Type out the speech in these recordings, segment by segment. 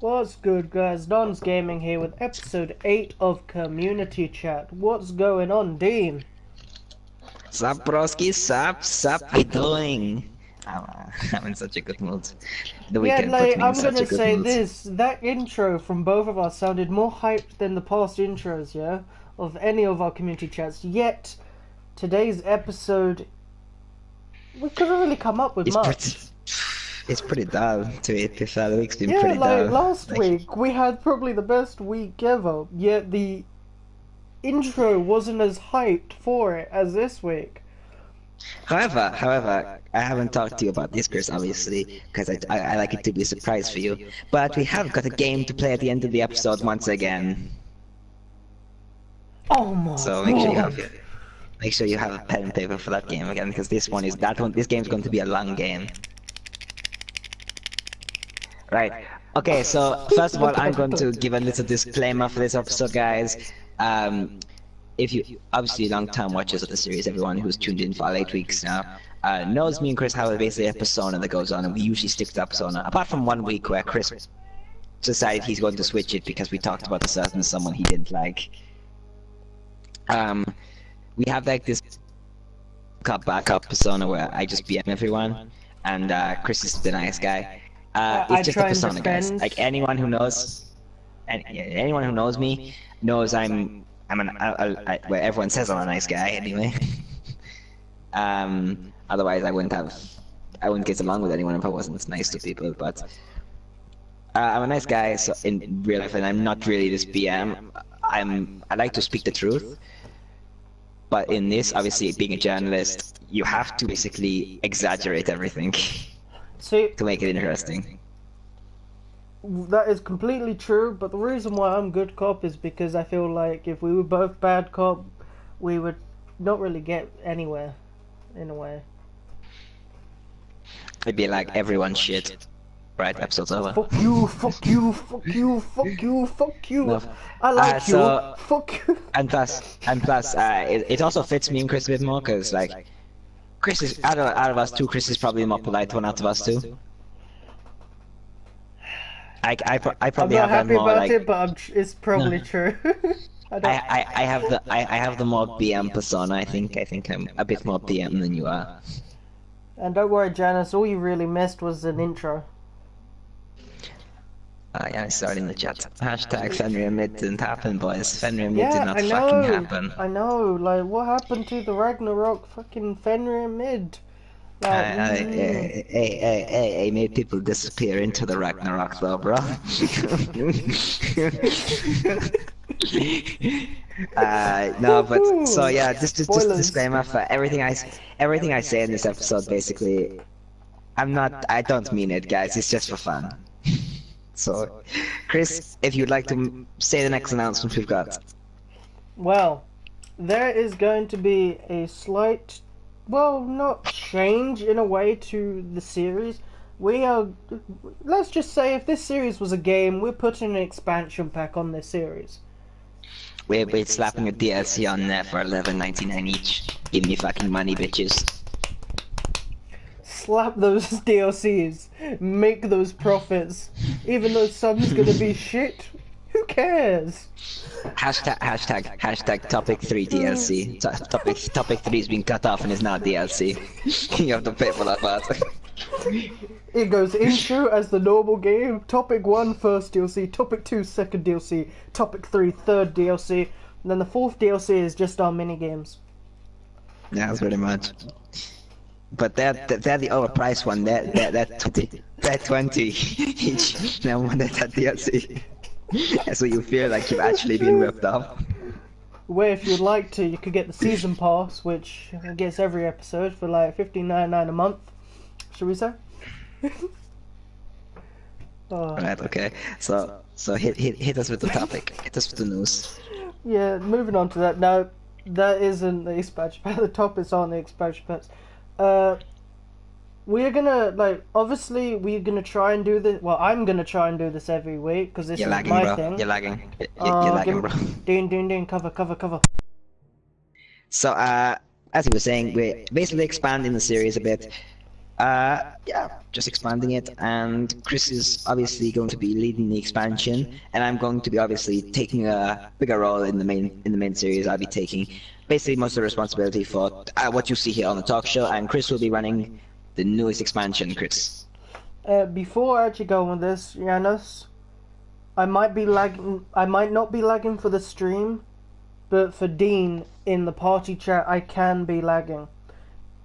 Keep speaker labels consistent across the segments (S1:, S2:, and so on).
S1: What's good, guys? Don's Gaming here with episode 8 of Community Chat. What's going on, Dean?
S2: Sup, broski? Sup? How you doing? I'm in such a good mood. The
S1: Yeah,
S2: weekend put me in
S1: I'm
S2: such
S1: gonna
S2: a good
S1: say
S2: mood.
S1: this. That intro from both of us sounded more hyped than the past intros, yeah? Of any of our community chats. Yet, today's episode, we couldn't really come up with
S2: It's pretty,
S1: much.
S2: it's pretty dull to be fair. The week's been
S1: Yeah,
S2: pretty
S1: like
S2: dull.
S1: last week, we had probably the best week ever, yet the intro wasn't as hyped for it as this week.
S2: However, I haven't talked to you about this, Chris, obviously, because I like it to be a surprise for you. But we have got a game to play at the end of the episode once again.
S1: Oh my
S2: So
S1: god!
S2: make sure you have a pen and paper for that game again, because this one. This game's going to be a long game. Right. Okay, so first of all, I'm going to give a little disclaimer for this episode, guys. If you, obviously long-time watchers of the series, everyone who's tuned in for 8 weeks now, knows me and Chris have basically a persona that goes on, and we usually stick to that persona, apart from 1 week where Chris decided he's going to switch it because we talked about a certain someone he didn't like. We have like this backup persona where I just BM everyone, and Chris is the nice guy.
S1: I
S2: It's just a
S1: try and
S2: persona, guys.
S1: defend.
S2: Like anyone who knows me knows well, everyone says I'm a nice guy anyway. Otherwise I wouldn't get along with anyone if I wasn't nice to people. But I'm a nice guy, so in real life, and I'm not really this BM. I like to speak the truth. But in this, obviously, being a journalist, you have to basically exaggerate everything
S1: See,
S2: to make it interesting.
S1: that is completely true, but the reason why I'm good cop is because I feel like if we were both bad cop, we would not really get anywhere, in a way.
S2: It'd be like everyone's shit. Right, episode's over.
S1: Fuck you, fuck you, fuck you, fuck you, fuck you.
S2: No.
S1: I like
S2: So-
S1: you. Fuck you.
S2: And plus, it also fits me and Chris a bit more, because, like, Chris is, out of us two, Chris is probably the more polite one out of us two. I
S1: I'm
S2: probably
S1: not
S2: have
S1: happy
S2: the more,
S1: about
S2: like,
S1: it, but it's probably true. I don't.
S2: I have the more BM persona, I think I'm a bit more BM than you are.
S1: And don't worry, Janice. All you really missed was an intro.
S2: Yeah, I saw it in the chat. Hashtag Fenrir Mid didn't happen, boys. Fenrir Mid
S1: Yeah,
S2: did not
S1: I
S2: fucking
S1: know.
S2: happen.
S1: I know. Like, what happened to the Ragnarok fucking Fenrir mid? Like,
S2: I made people disappear into the Ragnarok though, bro. No, but so yeah, just
S1: Spoilers.
S2: disclaimer for everything I say in this episode. Basically, I don't mean it, guys. It's just for fun. So, Chris, if you'd like to say the next announcement we've got.
S1: Well, there is going to be a slight, well, not change in a way to the series. We are, let's just say, if this series was a game, we're putting an expansion pack on this series.
S2: We're slapping a DLC on there for $11.99 each. Give me fucking money, bitches.
S1: Slap those DLCs, make those profits. Even though some's gonna be shit, who cares?
S2: Hashtag topic 3 DLC. Topic 3 is being cut off and is now DLC. You have to pay for that part.
S1: It goes intro as the normal game, topic 1 first DLC, topic 2 second DLC, topic 3 third DLC, and then the fourth DLC is just our mini games.
S2: Yeah, that's pretty much. But they're the overpriced one. They're 20 each. Now one that DLC. So you feel like you've actually been ripped off.
S1: Where if you'd like to, you could get the season pass, which gets every episode for like $15.99 a month. Should we say?
S2: Right. Okay. So hit us with the topic. Hit us with the news.
S1: Yeah, moving on to that. No, that isn't the expansion pack. The topics aren't the expansion packs. We're gonna, like, obviously we're gonna try and do this. Well, I'm gonna try and do this every week because this
S2: You're
S1: is
S2: lagging,
S1: my
S2: bro.
S1: thing.
S2: You're lagging. You're lagging, bro.
S1: Dean, cover.
S2: So as you were saying, we're basically expanding the series a bit. Yeah, just expanding it, and Chris is obviously going to be leading the expansion, and I'm going to be obviously taking a bigger role in the main series. I'll be taking basically most of the responsibility for what you see here on the talk show, and Chris will be running the newest expansion. Chris.
S1: Before I actually go on this, Janos, I might be lagging. I might not be lagging for the stream, but for Dean in the party chat, I can be lagging.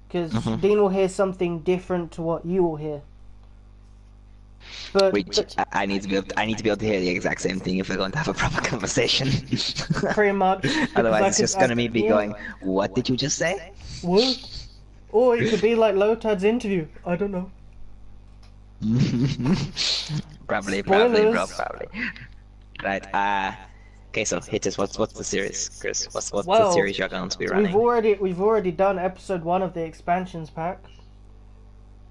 S1: Because Dean will hear something different to what you will hear. But
S2: I need to be able to hear the exact same thing if we're going to have a proper conversation.
S1: Pretty much.
S2: Otherwise, it's just gonna be going, "What did you just say?"
S1: What? Or it could be like Lotad's interview. I don't know.
S2: Probably. Right. Okay, so hit us. What's the series, Chris? What's the series you're going to be running?
S1: We've already done episode 1 of the expansions pack.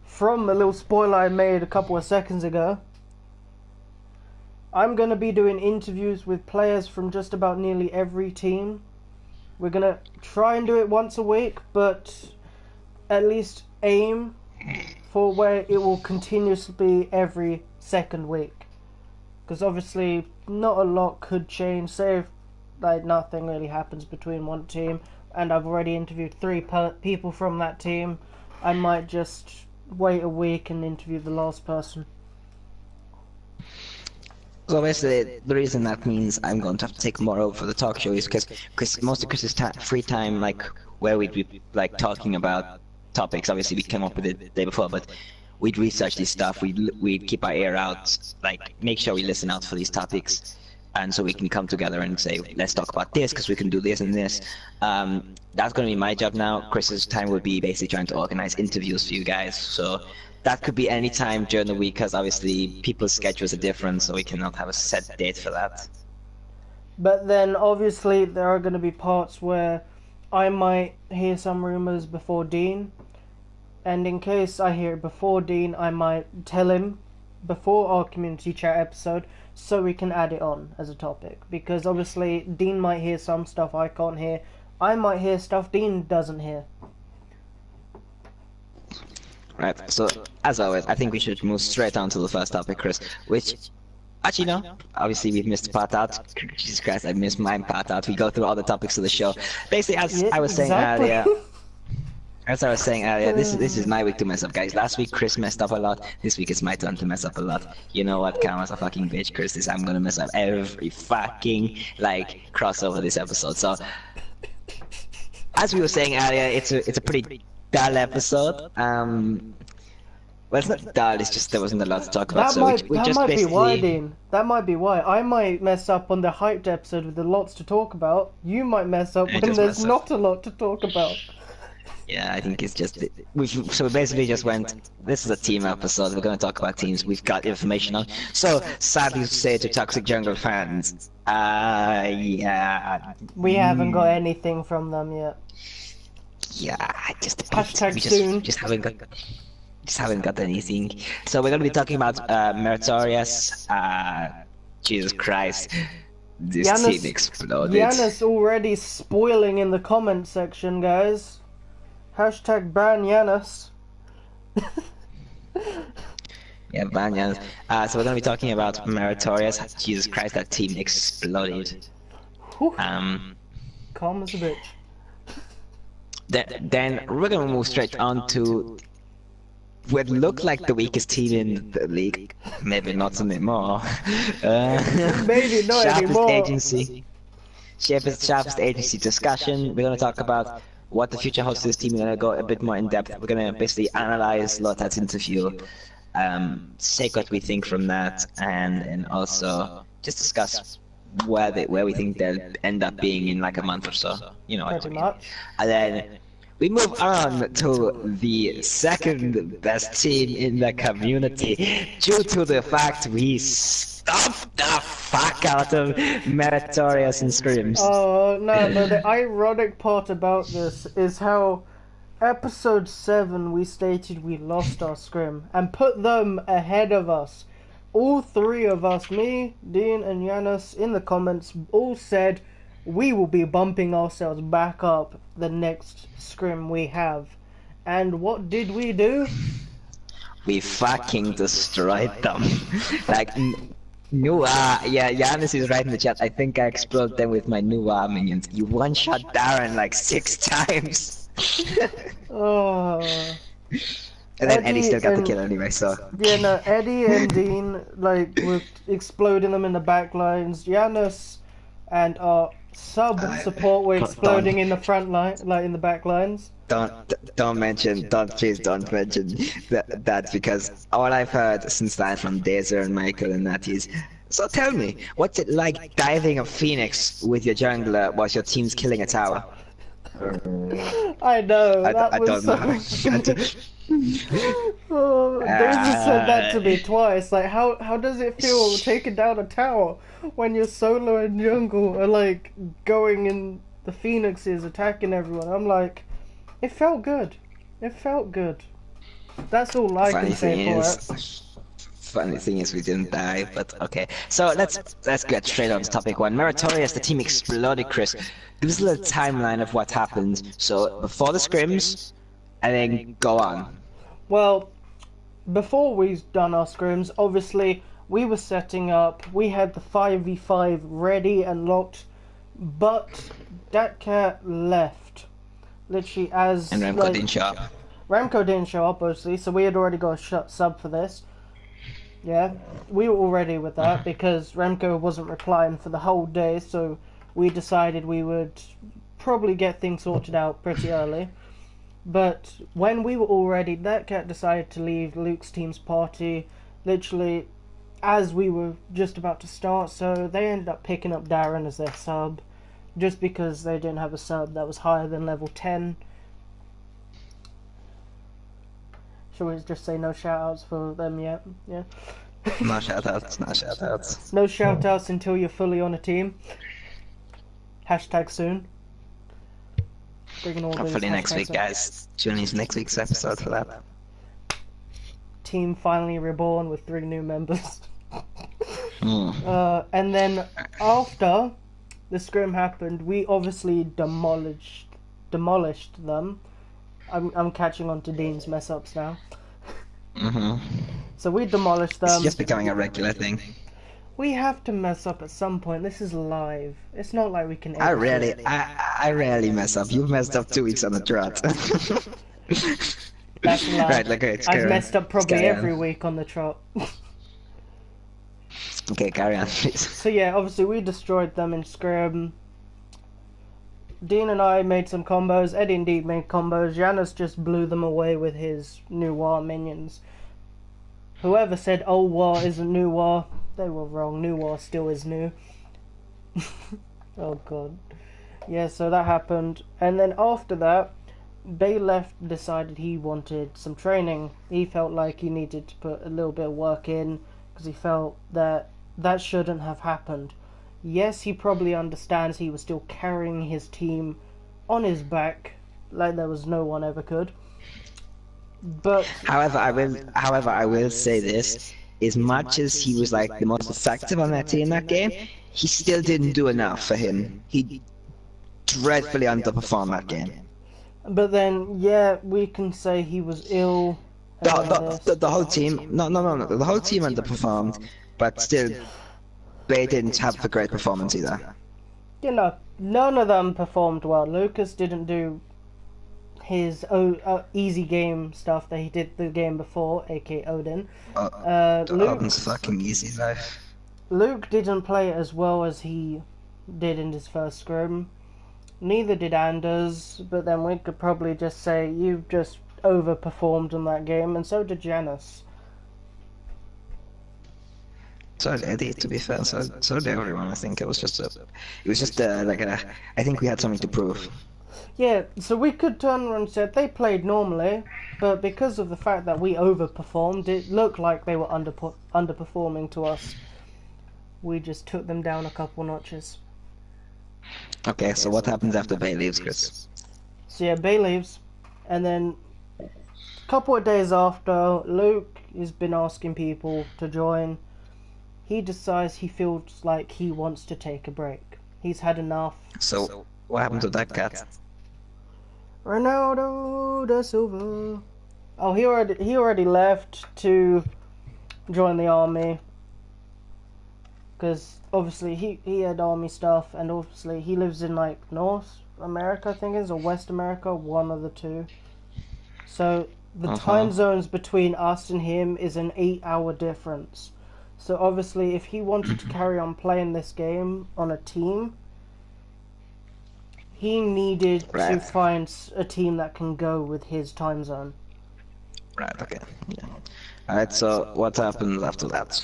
S1: From a little spoiler I made a couple of seconds ago, I'm going to be doing interviews with players from just about nearly every team. We're going to try and do it once a week, but at least aim for where it will continuously be every second week. Because obviously not a lot could change. Say if like nothing really happens between one team and I've already interviewed 3 people from that team, I might just wait a week and interview the last person.
S2: So obviously the reason that means I'm going to have to take more over for the talk show is because most of Chris's free time, like where we'd be like talking about topics, obviously we came up with it the day before, but we'd research this stuff, we'd keep our ear out, like make sure we listen out for these topics, and so we can come together and say, let's talk about this because we can do this and this. That's going to be my job now. Chris's time will be basically trying to organize interviews for you guys, so that could be any time during the week because obviously people's schedules are different, so we cannot have a set date for that.
S1: But then obviously there are going to be parts where I might hear some rumors before Dean, and in case I hear it before Dean, I might tell him before our community chat episode so we can add it on as a topic. Because obviously Dean might hear some stuff I can't hear, I might hear stuff Dean doesn't hear.
S2: Right, so as always, I think we should move straight on to the first topic, Chris, which, actually no, obviously we've missed a part out. Jesus Christ, I missed my part out. We go through all the topics of the show. Basically, as I was saying earlier, this is my week to mess up, guys. Last week Chris messed up a lot. This week it's my turn to mess up a lot. You know what? Karma's a fucking bitch, Chris. I'm gonna mess up every fucking crossover this episode. So, as we were saying earlier, it's a pretty dull episode. Well, it's not dull. It's just there wasn't a lot to talk about.
S1: That might be why, Dean. That might be why. I might mess up on the hyped episode with lots to talk about. You might mess up when there's not a lot to talk about.
S2: Yeah, I think it's just so we basically just went. This is a team episode. We're going to talk about teams we've got information on. So sadly to say to Toxic Jungle fans, yeah,
S1: we haven't got anything from them yet.
S2: Yeah,
S1: soon.
S2: Just haven't got anything. So we're going to be talking about Meritorious. Jesus Christ, this team exploded.
S1: Yanis already spoiling in the comment section, guys. Hashtag ban Yanis.
S2: Yeah, ban Yanis. So we're going to be talking about Meritorious. Jesus Christ, that team exploded.
S1: Calm as a bitch.
S2: Then we're going to move straight on to what looked like the weakest team in the league. Maybe not anymore.
S1: Maybe not anymore.
S2: Sharpest agency discussion. We're going to talk about what the future holds for this team. We're going to go a bit more in depth. We're going to basically analyze Lotad's interview, say what we think from that, and also just discuss where we think they'll end up being in like a month or so. You know what I mean. And then we move on to the second best team in the community due to the fact we stomped the fuck out of Meritorious in scrims.
S1: Oh, no, but the ironic part about this is how episode 7 we stated we lost our scrim and put them ahead of us. All 3 of us, me, Dean and Yanis, in the comments all said we will be bumping ourselves back up the next scrim we have. And what did we do?
S2: we fucking destroyed them. Like, yeah, Giannis is right in the chat. I think I exploded them with my new minions. You one-shot Darren like 6 times.
S1: Oh.
S2: And then Eddie still got the kill anyway, so...
S1: Yeah, no, Eddie and Dean, like, were exploding them in the back lines. Giannis and our sub-support were exploding in the front line, like, in the back lines.
S2: Please don't mention that, because all I've heard since then from Dazer and Michael and that is, so tell me, what's it like diving a phoenix with your jungler whilst your team's killing a tower?
S1: I know,
S2: I don't know.
S1: Oh, Dazer said that to me twice. Like, how does it feel taking down a tower when your solo and jungle are, like, going in the phoenixes, attacking everyone? I'm like... It felt good. It felt good. That's all I can say for it.
S2: Funny thing is we didn't die, but okay. So let's get straight on to topic 1. Meritorious, the team exploded, Chris. Give us a little timeline of what happened. So before the scrims, and then go on.
S1: Well, before we've done our scrims, obviously we were setting up. We had the 5v5 ready and locked, but that cat left. Literally as...
S2: And Remco didn't show up.
S1: Remco didn't show up, obviously, so we had already got a sub for this. Yeah, we were all ready with that, because Remco wasn't replying for the whole day, so we decided we would probably get things sorted out pretty early. But when we were all ready, that cat decided to leave Luke's team's party, literally as we were just about to start, so they ended up picking up Darren as their sub. Just because they didn't have a sub that was higher than level 10. Shall we just say no shoutouts for them yet? Yeah.
S2: No shoutouts, no shoutouts.
S1: No shoutouts until you're fully on a team. Hashtag soon.
S2: Hopefully next week, guys. Tune in next week's episode for that.
S1: Team finally reborn with 3 new members.
S2: Mm.
S1: And then after the scrim happened, we obviously demolished them. I'm catching on to Dean's mess ups now. So we demolished them.
S2: It's just becoming a regular thing.
S1: We have to mess up at some point. This is live. It's not like we can.
S2: I rarely mess up. You've messed up 2 weeks on the trot.
S1: That's live.
S2: Right, like
S1: I've messed up probably every week on the trot.
S2: Okay, carry on, please.
S1: So yeah, obviously we destroyed them in scrim. Dean and I made some combos. Eddie indeed made combos. Giannis just blew them away with his new war minions. Whoever said old war isn't new war, they were wrong. New war still is new. Oh god. Yeah, so that happened. And then after that, Bay left, decided he wanted some training. He felt like he needed to put a little bit of work in, because he felt that shouldn't have happened. Yes, he probably understands he was still carrying his team on his back like there was no one ever could. But
S2: however, I will say this: as much as he was like the most effective on that team that game, he still didn't do enough for him. He dreadfully underperformed that game.
S1: But then, yeah, we can say he was ill.
S2: The whole team, no, the whole team underperformed, but still, they didn't have a great performance either.
S1: You know, none of them performed well. Lucas didn't do his easy game stuff that he did the game before, aka Odin. Luke,
S2: Odin's fucking easy life.
S1: Luke didn't play as well as he did in his first scrim. Neither did Anders, but then we could probably just say you've just overperformed in that game, and so did Janice.
S2: So did Eddie, to be fair. So did everyone. I think it was just I think we had something to prove.
S1: Yeah, so we could turn around and say they played normally, but because of the fact that we overperformed, it looked like they were underperforming to us. We just took them down a couple notches.
S2: Okay, so what happens after Bay leaves, Chris?
S1: So yeah, Bay leaves, and then a couple of days after, Luke has been asking people to join. He decides he feels like he wants to take a break. He's had enough.
S2: So what happened to that cat?
S1: Ronaldo da Silva. Oh, he already left to join the army. Because obviously he had army stuff, and obviously he lives in like North America, I think it is, or West America, one of the two. So the time zones between us and him is an 8-hour difference. So obviously if he wanted to carry on playing this game on a team, he needed to find a team that can go with his time zone.
S2: Right, okay. Yeah. Alright, so what happened after that?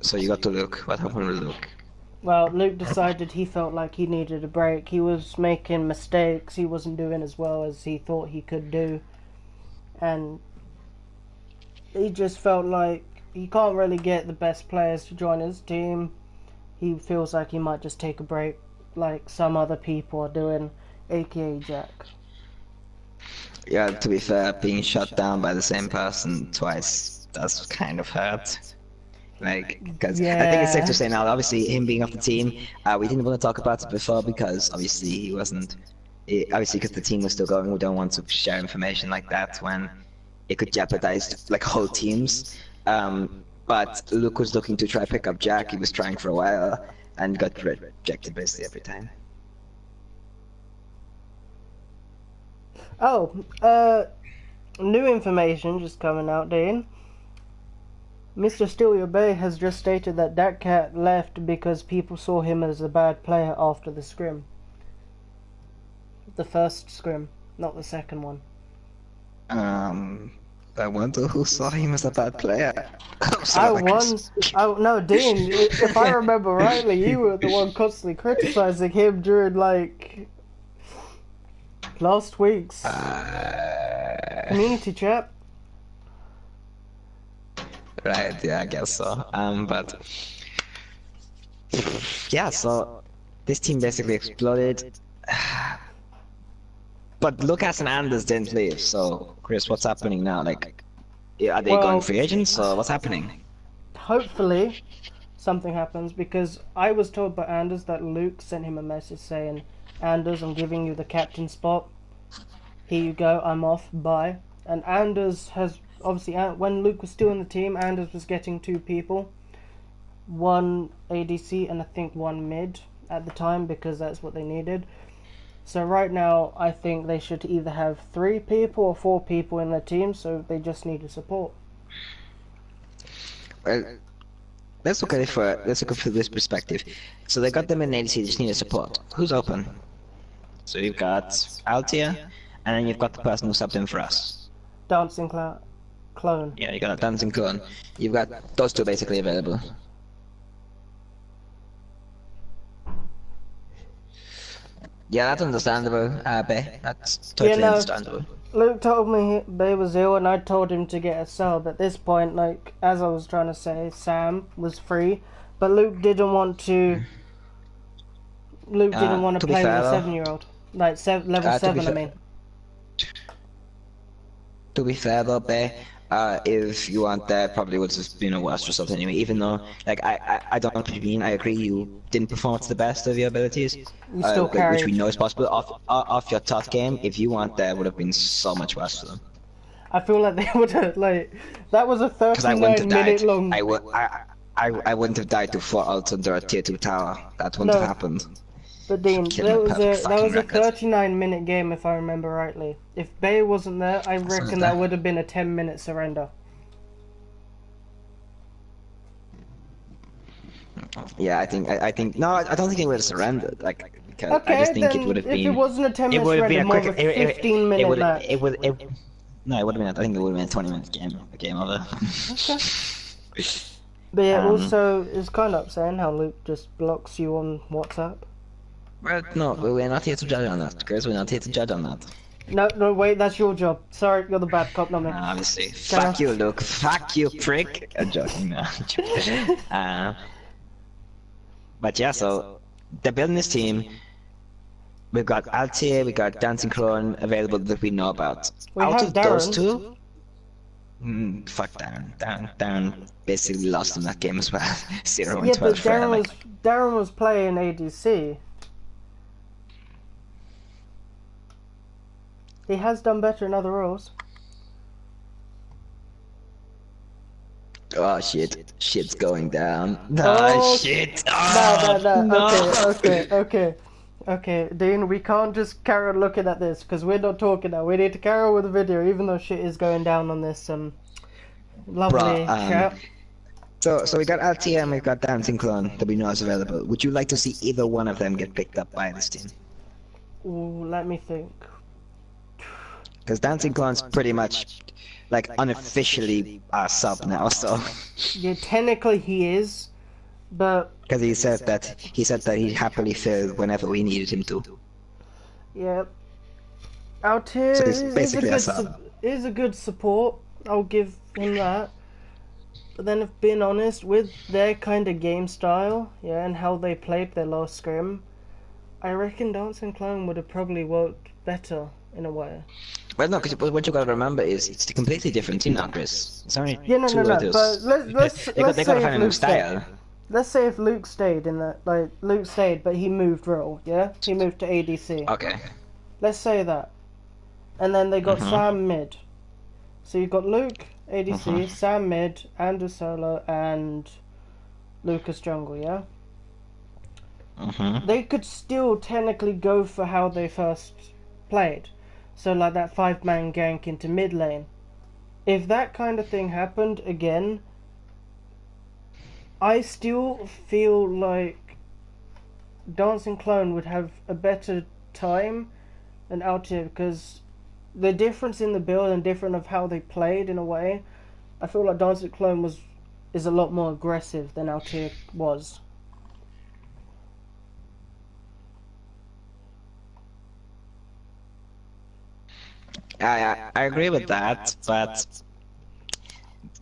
S2: So you got to Luke. What happened with Luke?
S1: Well, Luke decided he felt like he needed a break. He was making mistakes. He wasn't doing as well as he thought he could do. And he just felt like he can't really get the best players to join his team. He feels like he might just take a break like some other people are doing, aka Jack.
S2: Yeah, to be fair, being shut down by the same person twice, that's kind of hurt. Like, because I think it's safe to say now, obviously, him being off the team, we didn't want to talk about it before because obviously he wasn't, obviously because the team was still going, we don't want to share information like that when it could jeopardize like whole teams. But Luke was looking to try pick up Jack, he was trying for a while and got rejected basically every time.
S1: Oh, new information just coming out, Dean. Mr. Steal Your Bay has just stated that Cat left because people saw him as a bad player after the scrim. The first scrim, not the second one.
S2: I wonder who saw him as a bad player.
S1: No, Dean, if I remember rightly, you were the one constantly criticizing him during, like, last week's community chat.
S2: Right, yeah, I guess so. But yeah, so this team basically exploded. But Lucas and Anders didn't leave, so Chris, what's happening now? Like, are they going free agents, or what's happening?
S1: Hopefully, something happens, because I was told by Anders that Luke sent him a message saying, Anders, I'm giving you the captain spot. Here you go, I'm off, bye. And Anders has, obviously, when Luke was still in the team, Anders was getting 2 people. 1 ADC and I think 1 mid at the time, because that's what they needed. So right now, I think they should either have 3 people or 4 people in their team, so they just need support.
S2: Well, let's look at it from this perspective. So they got them in ADC, they just need support. Who's open? So you've got Altia, and then you've got the person who subbed in for us.
S1: Dancing Clone.
S2: Yeah, you got a Dancing Clone. You've got those 2 basically available. Yeah, that's understandable, Bay. That's totally understandable.
S1: Luke told me Bay was ill, and I told him to get a sub. At this point, like, as I was trying to say, Sam was free, but Luke didn't want to. Luke didn't want to play with a 7-year-old, like level 7. I mean.
S2: To be fair though, Bay, if you weren't there, probably would have been a worse result anyway. Even though, like, I don't know what you mean. I agree, you didn't perform to the best of your abilities,
S1: you still carried.
S2: which we know is possible. Off your top game, if you weren't there, would have been so much worse for them.
S1: I feel like they would have, like, that was a 39-minute long.
S2: I wouldn't have died to 4 ults under a tier 2 tower. That wouldn't have happened.
S1: But Dean, that was a 39-minute game, if I remember rightly. If Bay wasn't there, I reckon that would have been a 10-minute surrender.
S2: Yeah, I think no, I don't think it would have surrendered. Like, because I just think it would have been.
S1: If it wasn't a 10-minute surrender, more of a 15-minute match.
S2: No, it would have been. I think it would have been a 20-minute game over.
S1: Okay. But yeah, also it's kind of upsetting how Luke just blocks you on WhatsApp.
S2: Well, no, we're not here to judge on that, Chris. We're not here to judge on that.
S1: No, wait, that's your job. Sorry, you're the bad cop, not me.
S2: Obviously. Fuck you, Luke. Fuck you, prick. I'm joking now. But yeah, so they're building this team. We've got Altair, we got Dancing Clone available that we know about. Out of those 2, fuck Darren basically lost in that game as well. 0 and 12.
S1: Yeah, but Darren was playing ADC. He has done better in other roles.
S2: Oh shit. Shit's going down. Oh
S1: Oh,
S2: shit.
S1: no,
S2: Oh
S1: no, no.
S2: no.
S1: Okay, Dean, we can't just carry on looking at this because we're not talking now. We need to carry on with the video, even though shit is going down on this
S2: Bruh,
S1: lovely chat.
S2: so we got LTM, we got Dancing Clone that we know is available. Would you like to see either one of them get picked up by this team?
S1: Ooh, let me think.
S2: Because Dancing Clone's pretty much like unofficially our sub now, so
S1: Yeah, technically he is, but
S2: because he said that he'd happily fill whenever we needed him to.
S1: yeah, out here
S2: So he's
S1: is a
S2: basically a
S1: good
S2: sub.
S1: is a good support. I'll give him that. But then, if being honest, with their kind of game style, yeah, and how they played their last scrim, I reckon Dancing Clown would have probably worked better in a way.
S2: Well, no, because what you gotta remember is it's a completely different team now, Chris. It's only
S1: Yeah, no,
S2: two
S1: no, no.
S2: others.
S1: But let's
S2: they gotta
S1: say
S2: find
S1: if
S2: a new
S1: Luke stayed.
S2: style.
S1: Let's say if Luke stayed in that, like Luke stayed, but he moved role, yeah, he moved to ADC.
S2: Okay.
S1: Let's say that, and then they got Sam mid. So you've got Luke ADC, Sam mid, Andrew solo, and Lucas jungle, yeah. They could still technically go for how they first played, so like that 5-man gank into mid lane. If that kind of thing happened again, I still feel like Dancing Clone would have a better time than Altia, because the difference in the build and different of how they played in a way, I feel like Dancing Clone is a lot more aggressive than Altia was.
S2: I agree with that, but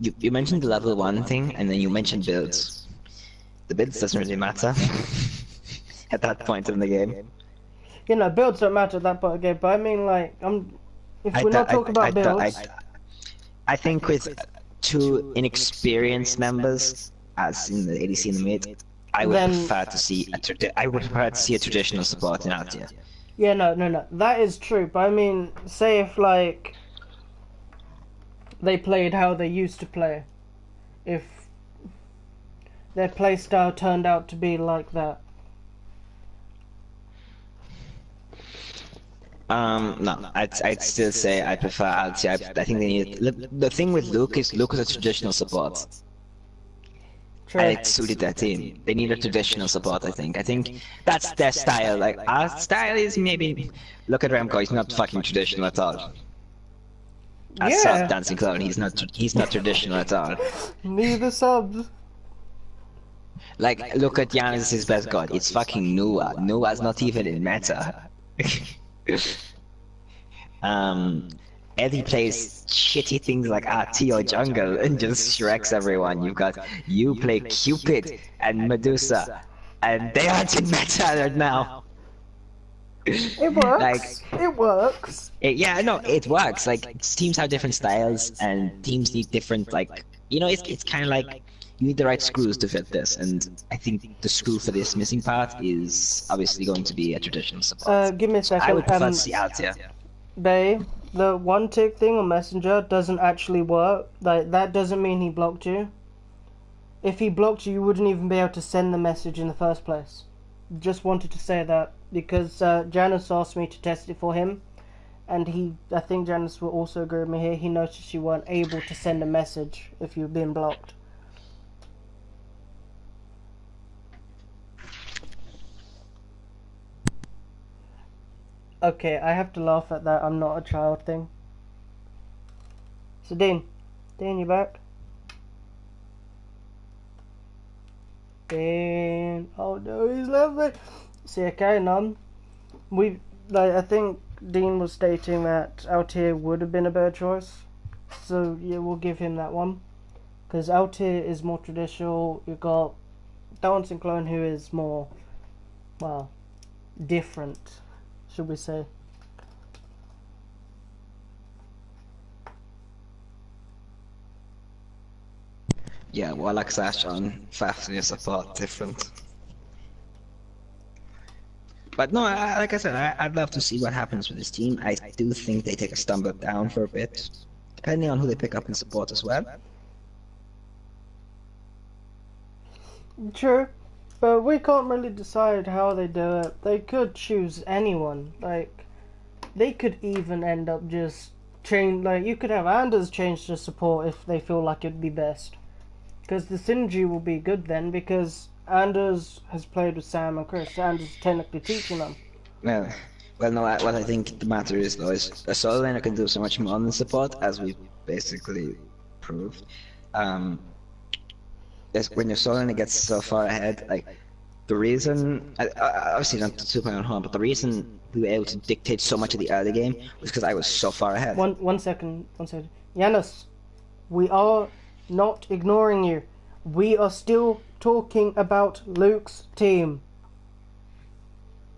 S2: you mentioned the level 1 thing, and then you mentioned builds. The builds doesn't really matter at that point in the game.
S1: You know, builds don't matter at that point of the game, but I mean, like, if we're not talking about builds...
S2: I think with 2 inexperienced members, as in the ADC in the mid, I would prefer to see a traditional support in Altia.
S1: Yeah, no. That is true, but I mean, say if, like, they played how they used to play. If their playstyle turned out to be like that.
S2: No, I'd still say I prefer Altia. I think they need... The thing with Luke is a traditional support.
S1: True.
S2: And it suited their team. They need a traditional support, I think. I think that's their style. Like, our style is maybe... Look at Remco, he's not fucking traditional at all. As sub Dancing Clown, he's not traditional at all.
S1: Neither subs.
S2: Like, look at Giannis, his best god. It's fucking Nua. Nua's not even in meta. Eddie plays shitty things like RT or jungle and just shreks everyone. You play Cupid and Medusa, and they aren't in meta right now.
S1: It works. It works.
S2: Yeah, no, it works. Like, teams have different styles, and teams need different, like, you know, it's kind of like you need the right screws to fit this, and I think the screw for this missing part is obviously going to be a traditional support.
S1: Give me a second.
S2: I would prefer to see Altia.
S1: Babe, the one tick thing on Messenger doesn't actually work. Like, that doesn't mean he blocked you. If he blocked you, you wouldn't even be able to send the message in the first place. Just wanted to say that, because Janice asked me to test it for him, and I think Janice will also agree with me here, he noticed you weren't able to send a message if you've been blocked. Okay, I have to laugh at that I'm not a child thing. So Dean, you back? Dean, oh no, he's left me. See, okay, none. I think Dean was stating that Altair would have been a better choice. So yeah, we'll give him that one. Because Altair is more traditional. You've got Dancing Clone, who is more, well, different, should we say.
S2: Yeah, well, like Sash on Fafnir support different. But no, like I said, I'd love to see what happens with this team. I do think they take a stumble down for a bit, depending on who they pick up in support as well.
S1: True, but we can't really decide how they do it. They could choose anyone. Like, they could even end up just change. Like, you could have Anders change to support if they feel like it'd be best. Because the synergy will be good then, because Anders has played with Sam and Chris. Anders is technically teaching them.
S2: Well, no. What I think the matter is though is a solo laner can do so much more than support, as we basically proved. When your solo laner gets so far ahead, like the reason, obviously not to point on home, but the reason we were able to dictate so much of the early game was because I was so far ahead.
S1: One second. Yanis, we are not ignoring you. We are still talking about Luke's team.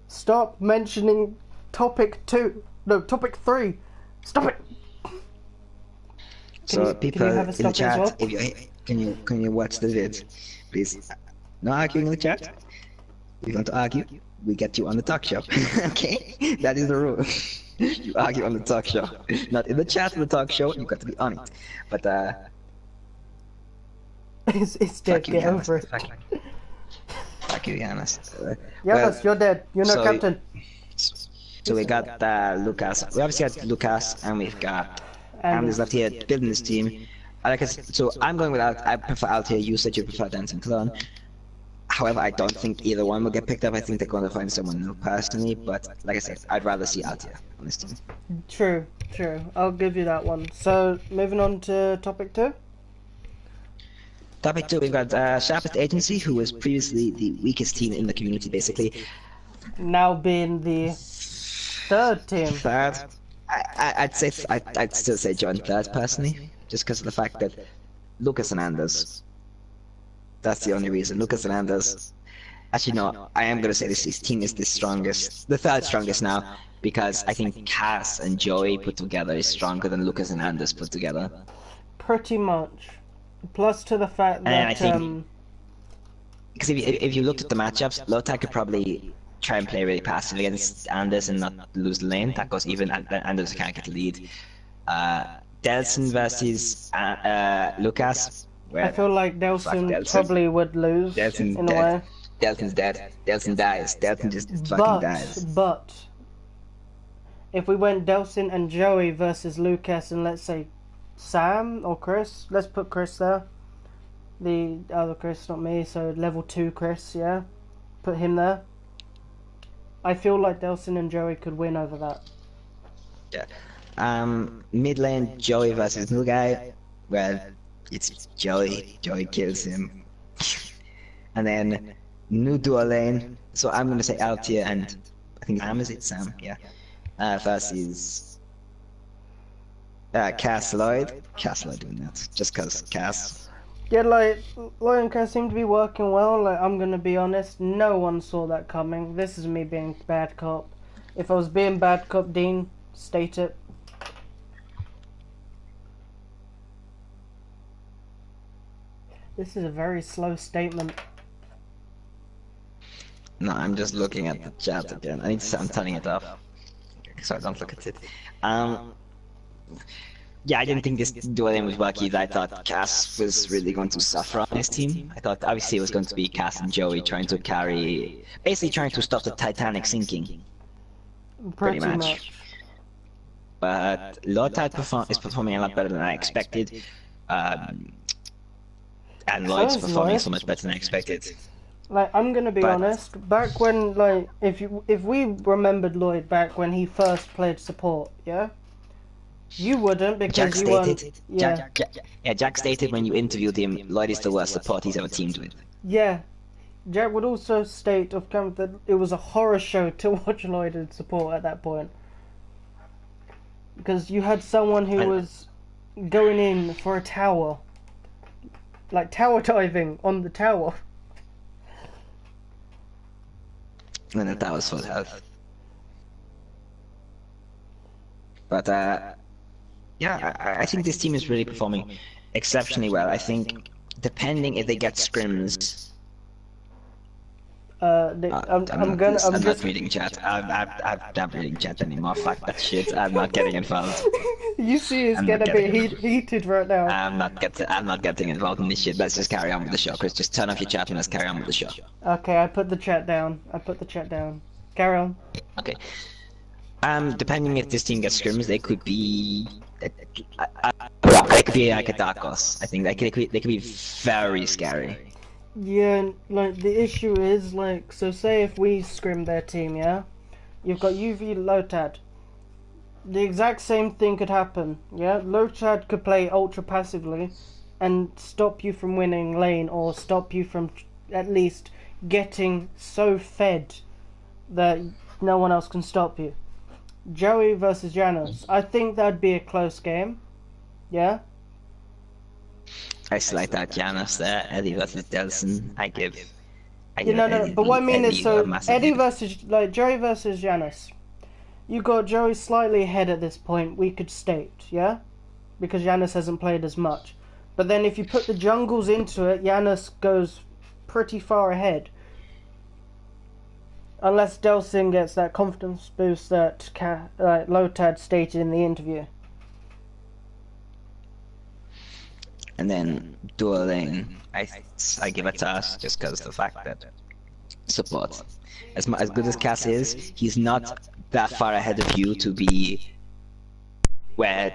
S1: Stop mentioning topic 2. No, topic 3. Stop it.
S2: So people
S1: can you have a
S2: in the chat,
S1: well?
S2: if you can you watch the vid, please? No arguing in the chat. If you want to argue, we get you on the talk show. Okay, that is the rule. You argue on the talk show, not in the chat of the talk show. You got to be on it. But
S1: it's dead. Get over it.
S2: Fuck you, Giannis.
S1: Giannis, you're dead. You're not captain.
S2: So we got Lucas. We obviously got Lucas, and we've got Anders left here building this team. So I'm going with I prefer Altair. You said you prefer Dancing Clone. However, I don't think either one will get picked up. I think they're going to find someone new personally. But like I said, I'd rather see Altair on this team.
S1: True. I'll give you that one. So moving on to topic 2.
S2: Topic 2, we've got Sharpest Agency, who was previously the weakest team in the community, basically.
S1: Now being the 3rd team.
S2: Third. I'd still say join third personally, just because of the fact that Lucas and Anders. That's the only reason. Lucas and Anders. Actually, no. I am gonna say this team is the strongest, the 3rd strongest now, because I think Cass and Joey put together is stronger than Lucas and Anders put together.
S1: Pretty much. Plus to the fact that
S2: and I think, because if you looked at the matchups, Lothar could probably try and play really passive against Anders and not lose the lane. That goes even. Anders can't get the lead. Delson versus Lucas.
S1: I feel like Delson probably would lose in a way.
S2: Delson's dead. Delson dies. Delson just fucking dies.
S1: But if we went Delson and Joey versus Lucas and let's say Sam or Chris, let's put Chris there. The other Chris, not me, so level 2 Chris, yeah. Put him there. I feel like Delson and Joey could win over that.
S2: Yeah. Mid lane, Joey versus new guy. Well, it's Joey. Joey kills him. And then new duo lane. So I'm gonna say Altair and I think Sam, is it Sam? Yeah. Versus Cass Lloyd. Cass Lloyd doing that. Just cause Cass.
S1: Yeah, like Lloyd and Cass seem to be working well. Like I'm gonna be honest, no one saw that coming. This is me being bad cop. If I was being bad cop, Dean, state it. This is a very slow statement.
S2: No, I'm just looking at the chat again. I'm turning it off. Sorry, don't look at it. Yeah, I didn't think this duo lane was work either. I thought Cass was really going to suffer on his team. I thought obviously it was going to be Cass and Joey trying to carry, basically trying to stop the Titanic sinking. Pretty much. But Lothar is performing a lot better than I expected. And Lloyd's performing so much better than I expected.
S1: Like I'm gonna be honest, back when like if we remembered Lloyd back when he first played support, yeah? You wouldn't because you weren't. Yeah.
S2: Jack stated when you interviewed him, Lloyd is the worst support he's ever teamed with.
S1: Yeah. Jack would also state off camera that it was a horror show to watch Lloyd in support at that point. Because you had someone who was going in for a tower. Like tower diving on the tower.
S2: And then that was full health. But yeah, I think this team is really performing exceptionally well. I think depending if they get scrims,
S1: I'm gonna. I'm
S2: not
S1: just.
S2: reading chat. I'm not reading chat anymore. Fuck that shit. I'm not getting involved.
S1: You see, it's
S2: I'm not
S1: getting a bit
S2: getting involved.
S1: heated right now.
S2: I'm not getting involved in this shit. Let's just carry on with the show, Chris. Just turn off your chat and let's carry on with the show.
S1: Okay, I put the chat down. I put the chat down. Carry on.
S2: Okay. Depending if this team gets scrims, they could be. They could be like a dark horse. I think they could be very scary.
S1: Yeah, like the issue is like, so say if we scrim their team, yeah, you've got UV Lotad. The exact same thing could happen, yeah. Lotad could play ultra passively, and stop you from winning lane, or stop you from at least getting so fed that no one else can stop you. Joey versus Janus, I think that'd be a close game, yeah.
S2: I select out Janus there. Eddie versus Delson. I give.
S1: No. But what I mean is, so Eddie
S2: hit.
S1: versus Joey versus Janus. You got Joey slightly ahead at this point. We could state, yeah, because Janus hasn't played as much. But then if you put the jungles into it, Janus goes pretty far ahead. Unless Delsin gets that confidence boost that Lotad stated in the interview.
S2: And then dual lane, I give it to us just because the fact that support, as good as Cass is, he's not that far ahead of you to be where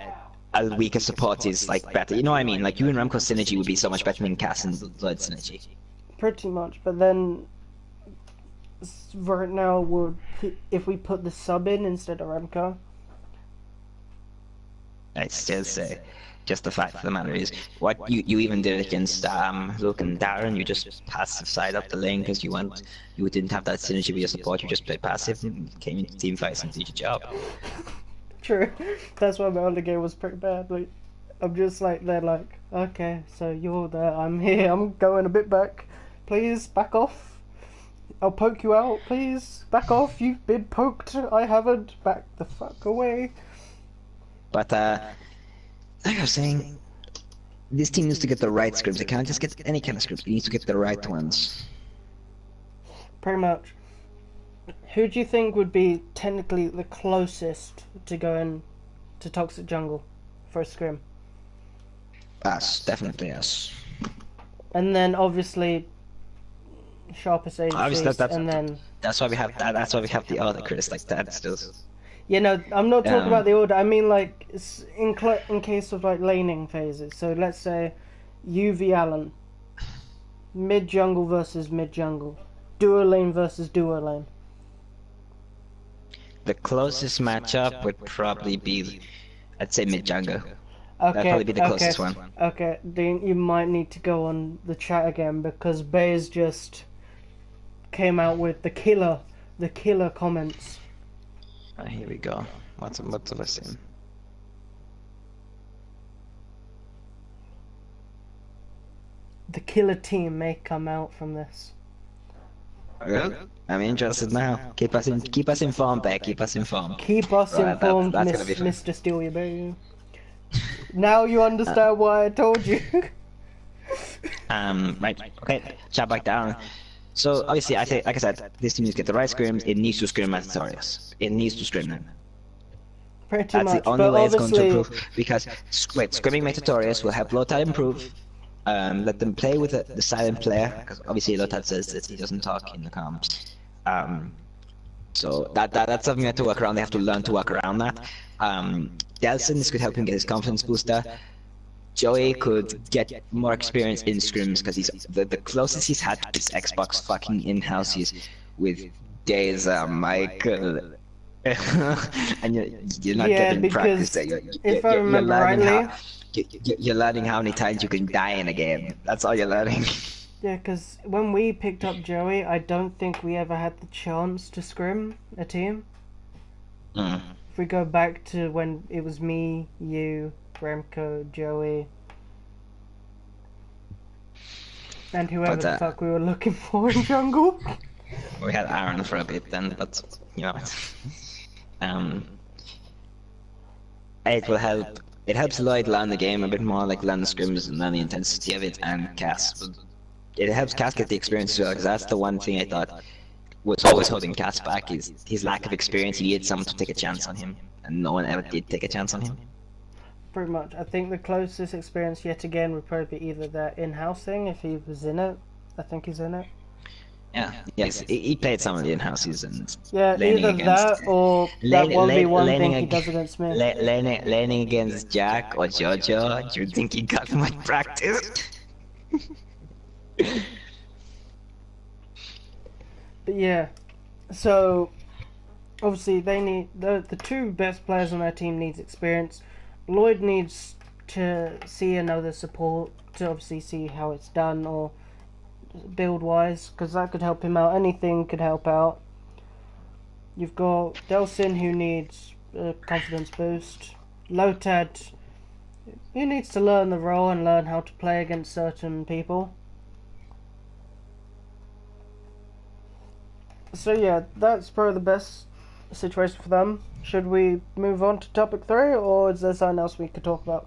S2: a weaker support is like better. You know what I mean? Like you and Remco's synergy would be so much better than Cass and Blood synergy.
S1: Pretty much, but then right now if we put the sub in instead of Remco.
S2: I'd still say. Just the fact of the matter is, what you even did against Luke and Darren, you just passive side up the lane because you didn't have that synergy with your support. You just played passive and came into team fights and did your job.
S1: True, that's why my other game was pretty bad. Like, I'm just like they're like, okay, so you're there, I'm here, I'm going a bit back. Please back off. I'll poke you out. Please back off. You've been poked. I haven't. Back the fuck away.
S2: But like I was saying, this team needs to get the right scripts. It can't just get any kind of scripts. It needs to get the right ones.
S1: Pretty much. Who do you think would be technically the closest to going to Toxic Jungle for a scrim?
S2: Us, definitely us.
S1: And then obviously sharpest agencies,
S2: obviously
S1: and then
S2: that's why we have that. That's why we have the other Chris. Like that's just.
S1: You know, I'm not talking about the order. I mean, like, in case of, like, laning phases. So, let's say UV Allen. Mid-jungle versus mid-jungle. Dual lane versus dual lane.
S2: The closest matchup would probably be, I'd say, mid-jungle.
S1: Okay,
S2: That'd probably be the closest one.
S1: Okay, then you might need to go on the chat again, because Baze just came out with the killer comments.
S2: Here we go. What's the listen?
S1: The killer team may come out from this.
S2: Well, I'm interested now. Keep us informed, Beck. Keep us informed.
S1: Keep us informed,
S2: that's
S1: Mr. Steal Your Baby. Now you understand why I told you.
S2: Right. Okay. Chat back down. So obviously, like I said, this team needs to get the right scrims. It needs to scrim Mandatories. It needs to scrim them.
S1: Pretty much.
S2: That's the only way it's going to improve. Because scrimming Mandatories will help Lotad improve. Let them play with the silent player, because obviously Lotad says that he doesn't talk in the comms. So that's something they have to work around. They have to learn to work around that. Delson, this could help him get his confidence booster. Joey could get more experience in scrims because he's the closest he's had to this Xbox fucking in-house is with Days Michael. And you're not getting practice there.
S1: If I remember rightly,
S2: you're learning how many times you can die in a game. That's all you're learning.
S1: Yeah, because when we picked up Joey, I don't think we ever had the chance to scrim a team. If we go back to when it was me, you, Remco, Joey, and whoever the fuck we were looking for in jungle.
S2: We had Aaron for a bit then, but you know, it will help. It helps Lloyd learn the game a bit more, like learn the scrims and learn the intensity of it, and Cass. It helps Cass get the experience as well, because that's the one thing I thought was always holding Cass back. His lack of experience. He needed someone to take a chance on him, and no one ever did take a chance on him.
S1: Pretty much. I think the closest experience yet again would probably be either that in-house thing, if he was in it. I think he's in it.
S2: Yeah, yes, he played some of the in-houses and
S1: yeah, either that or that 1v1 thing he does against me.
S2: Laning against Jack or Jojo. Do you think he got much practice?
S1: But yeah, so obviously they need the two best players on their team needs experience. Lloyd needs to see another support to obviously see how it's done or build wise, because that could help him out. Anything could help out. You've got Delsin, who needs a confidence boost. Lotad, he needs to learn the role and learn how to play against certain people. So yeah, that's probably the best situation for them. Should we move on to topic 3, or is there something else we could talk about?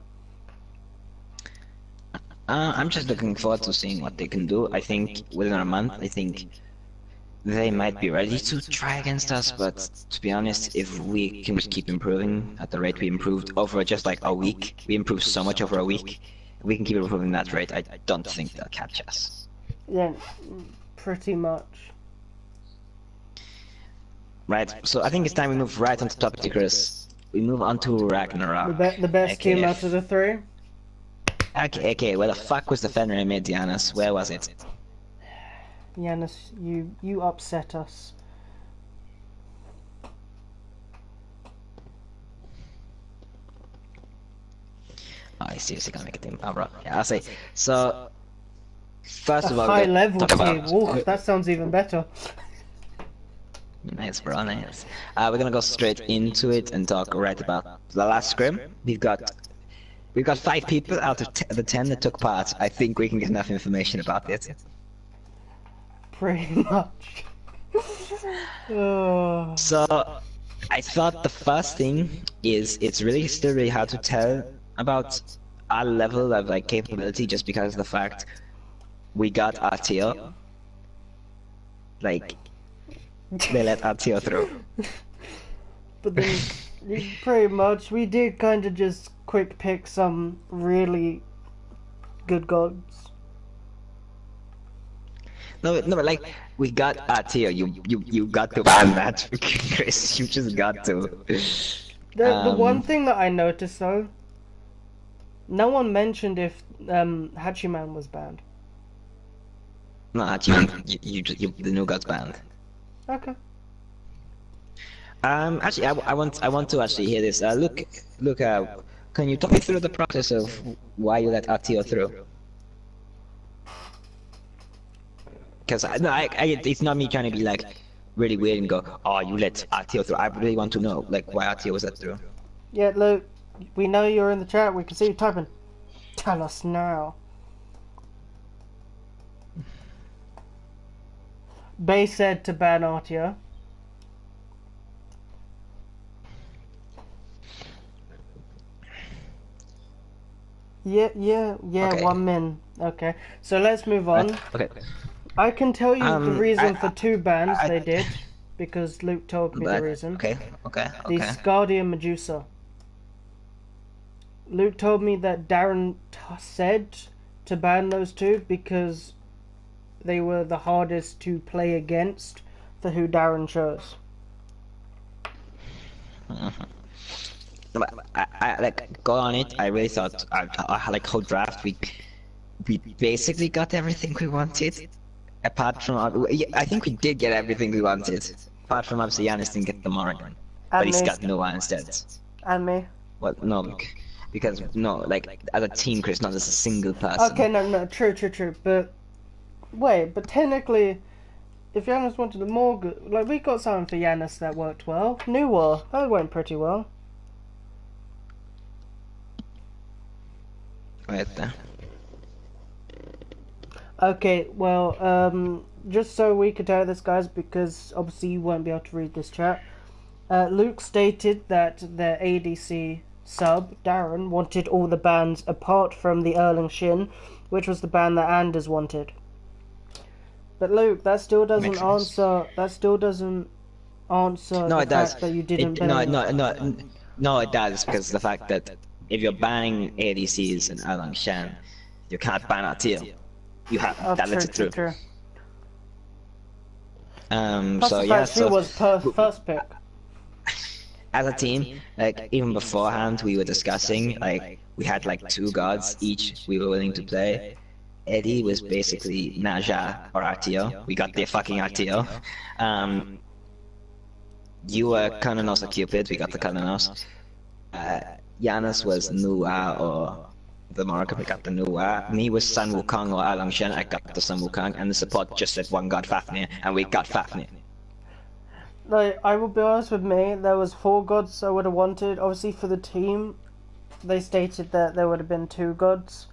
S2: I'm just looking forward to seeing what they can do. I think within a month, I think they might be ready to try against us, but to be honest, if we can just keep improving at the rate we improved over just like a week, we improved so much over a week, if we can keep improving that rate, I don't think they'll catch us.
S1: Yeah, pretty much.
S2: Right, so I think it's time we move right on to topic 2, Chris. We move on to Ragnarok.
S1: The best team out of the 3?
S2: Okay, where the fuck was the Fenrir mid, Giannis? Where was it?
S1: Giannis, you upset us.
S2: Oh, I seriously can't make a team. Oh, bro. Yeah, I'll say. So, first of all,
S1: high level team. Ooh, that sounds even better.
S2: Nice, bro, nice. We're gonna go straight into it and talk right about the last scrim. We've got 5 people out of the 10 that took part. I think we can get enough information about it.
S1: Pretty much.
S2: So, I thought the first thing is it's really still really hard to tell about our level of like capability just because of the fact we got RTO. Like, they let RTO through.
S1: But then, pretty much, we did kind of just quick pick some really good gods.
S2: No, but like, we got RTO. You got to ban that, Chris. You just got to.
S1: The one thing that I noticed though, no one mentioned if Hachiman was banned.
S2: No, Hachiman, the new god's banned.
S1: Okay.
S2: Actually, I want to actually hear this. Look, can you talk me through the process of why you let RTO through? Because it's not me trying to be like really weird and go, oh, you let RTO through. I really want to know like why RTO was let through.
S1: Yeah, Luke, we know you're in the chat. We can see you typing. Tell us now. Bay said to ban RTO. Yeah, okay. 1 min. Okay, so let's move on.
S2: Okay.
S1: I can tell you the reason for 2 bans they did, because Luke told me the reason.
S2: Okay.
S1: The Scardia Medusa. Luke told me that Darren said to ban those 2 because they were the hardest to play against for who Darren chose.
S2: I like go on it. I really thought I like whole draft we basically got everything we wanted. Apart from I think we did get everything we wanted. Apart from obviously Giannis didn't get the Morrigan, but he's got Noah instead.
S1: And me.
S2: Well, no, because no, like as a team, Chris, not as a single person.
S1: Okay, no, true. But wait, but technically, if Giannis wanted a more good, like we got something for Giannis that worked well. Nuwa, that went pretty well.
S2: Right there.
S1: Okay, well, just so we could tell this, guys, because obviously you won't be able to read this chat. Luke stated that the ADC sub, Darren, wanted all the bans apart from the Erling Shin, which was the ban that Anders wanted. But Luke, that still doesn't
S2: Makes sense.
S1: answer. That still doesn't answer
S2: No,
S1: the
S2: it does.
S1: fact that you didn't
S2: It no
S1: ban.
S2: no no no it does because the fact that if you're banning ADCs and Alang Shan, you can't ban Artil. You have
S1: Oh,
S2: that lets
S1: true,
S2: it
S1: true,
S2: through.
S1: true. Plus
S2: So
S1: the
S2: yeah,
S1: fact she was first pick.
S2: as a team, like even beforehand, we were discussing like we had like two gods each we were willing to play. Eddie was basically Naja or Artio. We got the fucking Artio. You were Kananos or Cupid. We got the Kananos. Giannis was Nua or the Morocco. We got the Nua. Me was Sun Wukong or Alang Shen. I got the Sun Wukong. And the support just said one god Fafnir, and we got Fafnir.
S1: Like, I will be honest with me, there was 4 gods I would have wanted. Obviously for the team, they stated that there would have been 2 gods.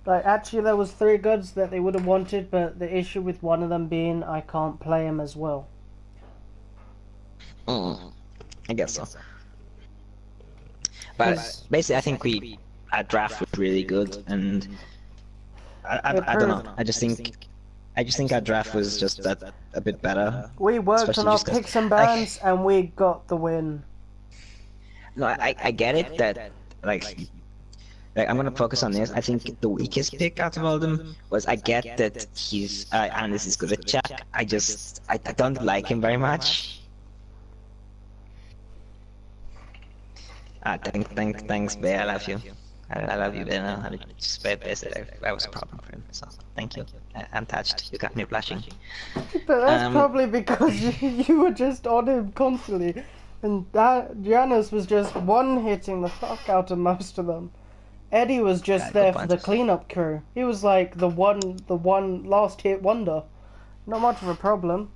S1: Like, actually there was 3 gods that they would have wanted, but the issue with one of them being I can't play him as well.
S2: I guess so. But basically, I think our draft was really good, and I don't know. I just think our draft was just a bit better.
S1: We worked on our
S2: Especially
S1: picks and bans, and we got the win.
S2: No, I get it that like I'm gonna focus on this. I think the weakest pick out of all of them was I get that he's and this is good at chat. I don't like him very much. Thanks, Bear. I love you. I love you, Bear. I just Bear said I was a problem for him. So thank you. I'm touched. You got me blushing.
S1: But that's probably because you were just on him constantly, and Giannis was just one-hitting the fuck out of most of them. Eddie was just there for the cleanup crew. He was like the one last hit wonder. Not much of a problem.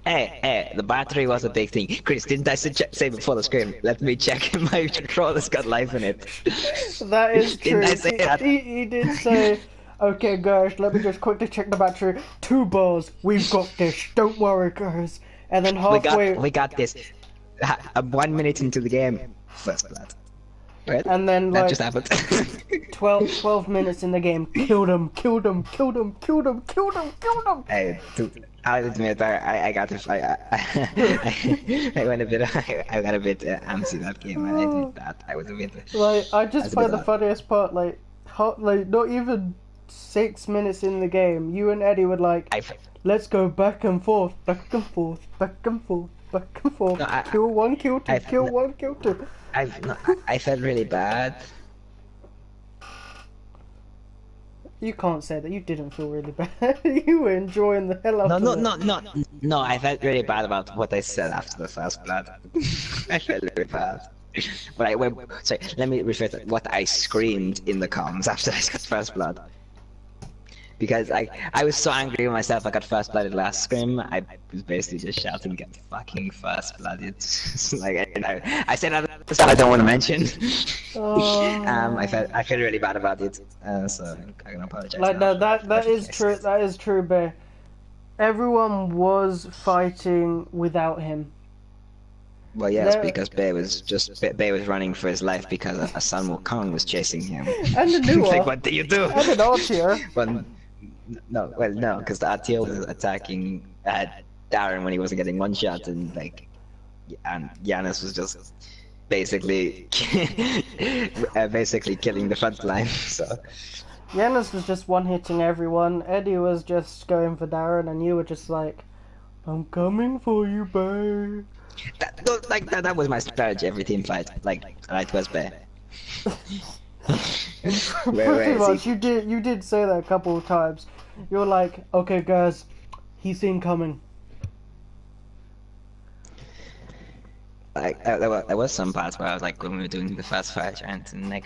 S2: Hey, the battery was a big thing. Chris, didn't I say before the screen? Let me check if my controller's got life in it.
S1: That is true.
S2: Didn't I say that?
S1: He did say, okay guys, let me just quickly check the battery. 2 bars, we've got this, don't worry guys. And then halfway...
S2: We got this. 1 minute into the game, first blood. Right?
S1: And then
S2: that
S1: like...
S2: just happened.
S1: 12 minutes in the game, killed him.
S2: Hey, I'll admit, I got I went a bit, I got a bit antsy that game, and I did that. I was a bit.
S1: Like, I just find the funniest part, like not even 6 minutes in the game, you and Eddie would like, let's go back and forth.
S2: No,
S1: Kill 1, kill 2, kill 1, kill 2.
S2: I felt really bad.
S1: You can't say that. You didn't feel really bad. You were enjoying the hell out of it.
S2: No. I felt really bad about what I said after the first blood. I felt really bad. But sorry, let me refer to what I screamed in the comms after I got first blood. Because I was so angry with myself. I got first blooded last scrim. I was basically just shouting, "Get fucking first blooded!" Like I said at the start, I don't want to mention. I felt really bad about it. So I'm gonna apologize.
S1: Like no, that is true. That is true, Bear. Everyone was fighting without him.
S2: Well, yes, because Bear was running for his life because a Sun Wukong was chasing him.
S1: And a Nua.
S2: Like, what do you do?
S1: And an Archer.
S2: But no, because the Artil was attacking Darren when he wasn't getting one shot, and Giannis was just basically killing the front line. So
S1: Giannis was just one-hitting everyone. Eddie was just going for Darren, and you were just like, "I'm coming for you, babe."
S2: That was my strategy every team fight. Right was Bear.
S1: Pretty much, you did say that a couple of times. You're like, okay guys, he's incoming.
S2: There was some parts where I was like, when we were doing the first fight, and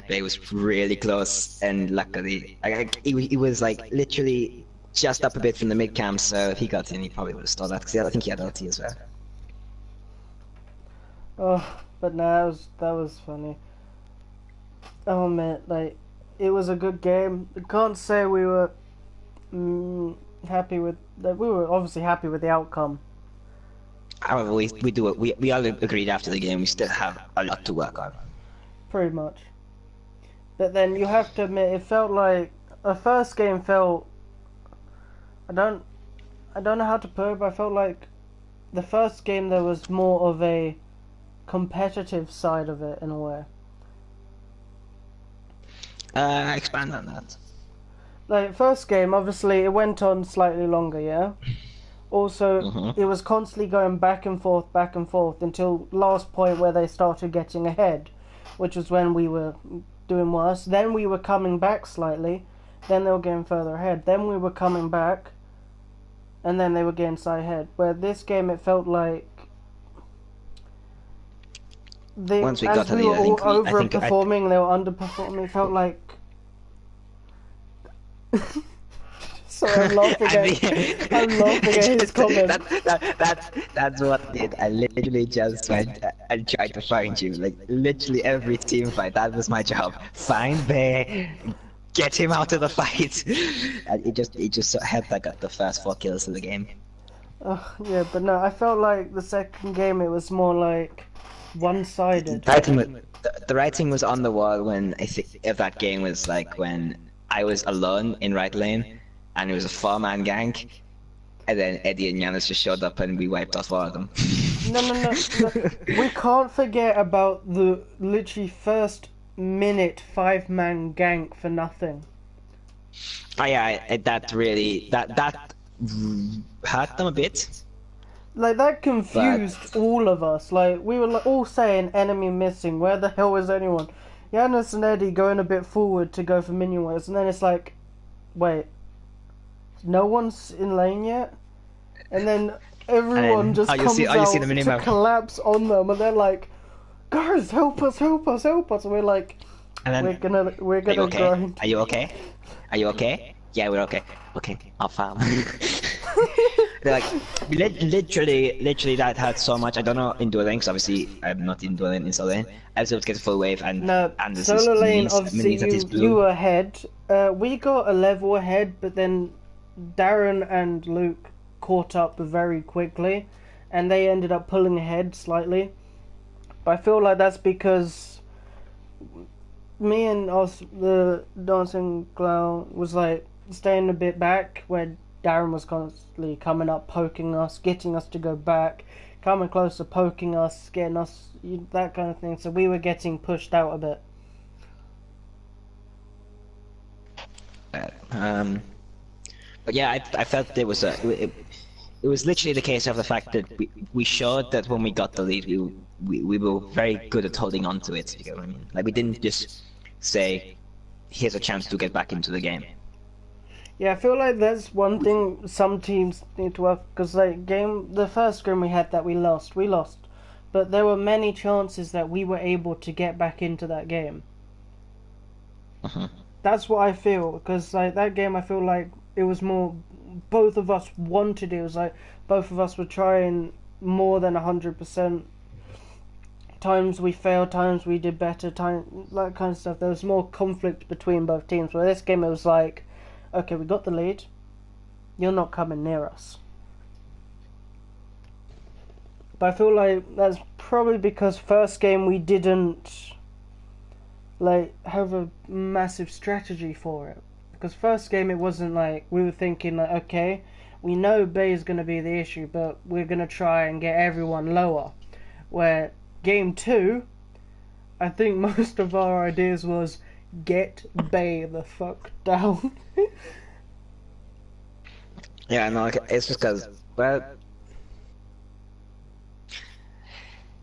S2: Bay was really close, and luckily, he was like literally just up a bit from the mid camp, so if he got in, he probably would have stole that, because I think he had LT as well.
S1: Oh, but no, that was funny. Oh man, like, it was a good game. I can't say we were happy with that. We were obviously happy with the outcome.
S2: However, we all agreed after the game we still have a lot to work on.
S1: Pretty much. But then you have to admit, it felt like a first game felt. I don't, I don't know how to put it, but I felt like the first game there was more of a competitive side of it in a way.
S2: Expand on that.
S1: Like first game, obviously it went on slightly longer, yeah. Also, it was constantly going back and forth until last point where they started getting ahead, which was when we were doing worse. Then we were coming back slightly, then they were getting further ahead. Then we were coming back, and then they were getting side ahead. Where this game, it felt like
S2: Once we
S1: as
S2: got the
S1: we
S2: lead,
S1: were all
S2: I think
S1: overperforming, they were underperforming. It felt like. Sorry, I'm laughing I'm laughing at his comment.
S2: That's what did. I literally just went and tried to find you. Like literally every team fight. That was my job. Find Bear, get him out of the fight. And it just so happened I got the first 4 kills of the game.
S1: Yeah, but no, I felt like the second game it was more like one-sided.
S2: The writing was on the wall when I think if that game was like when I was alone in right lane, and it was a 4-man gank, and then Eddie and Giannis just showed up and we wiped off all of them.
S1: No. We can't forget about the literally first minute 5-man gank for nothing.
S2: Oh yeah, that really that hurt them a bit.
S1: Like that confused all of us. Like we were all saying enemy missing. Where the hell is anyone? Giannis and Eddie going a bit forward to go for minion waves, and then it's like, wait, no one's in lane yet, and then everyone just comes out to collapse on them, and they're like, guys, help us, and we're like, we're gonna grind.
S2: Are you okay? Are you okay? Yeah, we're okay. Okay, I'll farm. They're like, literally that hurt so much. I don't know in dual lane, because obviously I'm not in dual lane, in solo lane. I was able to get a full wave, and this
S1: solo lane,
S2: means,
S1: obviously you were ahead. We got a level ahead, but then Darren and Luke caught up very quickly, and they ended up pulling ahead slightly. But I feel like that's because me and us, the dancing clown, was like staying a bit back, where Darren was constantly coming up, poking us, getting us to go back, coming closer, poking us, getting us, that kind of thing. So we were getting pushed out a bit.
S2: But yeah, I felt there was it was literally the case of the fact that we showed that when we got the lead, we were very good at holding on to it. You get what I mean? Like we didn't just say, "Here's a chance to get back into the game."
S1: Yeah, I feel like that's one thing some teams need to work, because like the first game we had that we lost, but there were many chances that we were able to get back into that game. That's what I feel, because like that game, I feel like it was more both of us wanted it. It was like both of us were trying more than 100%. Times we failed, times we did better, that kind of stuff. There was more conflict between both teams. Where this game, it was like, okay, we got the lead, you're not coming near us. But I feel like that's probably because first game we didn't like have a massive strategy for it. Because first game it wasn't like we were thinking like, okay, we know Bay is going to be the issue, but we're going to try and get everyone lower. Where game 2, I think most of our ideas was get Bay the fuck down.
S2: Yeah, no, it's just because, well,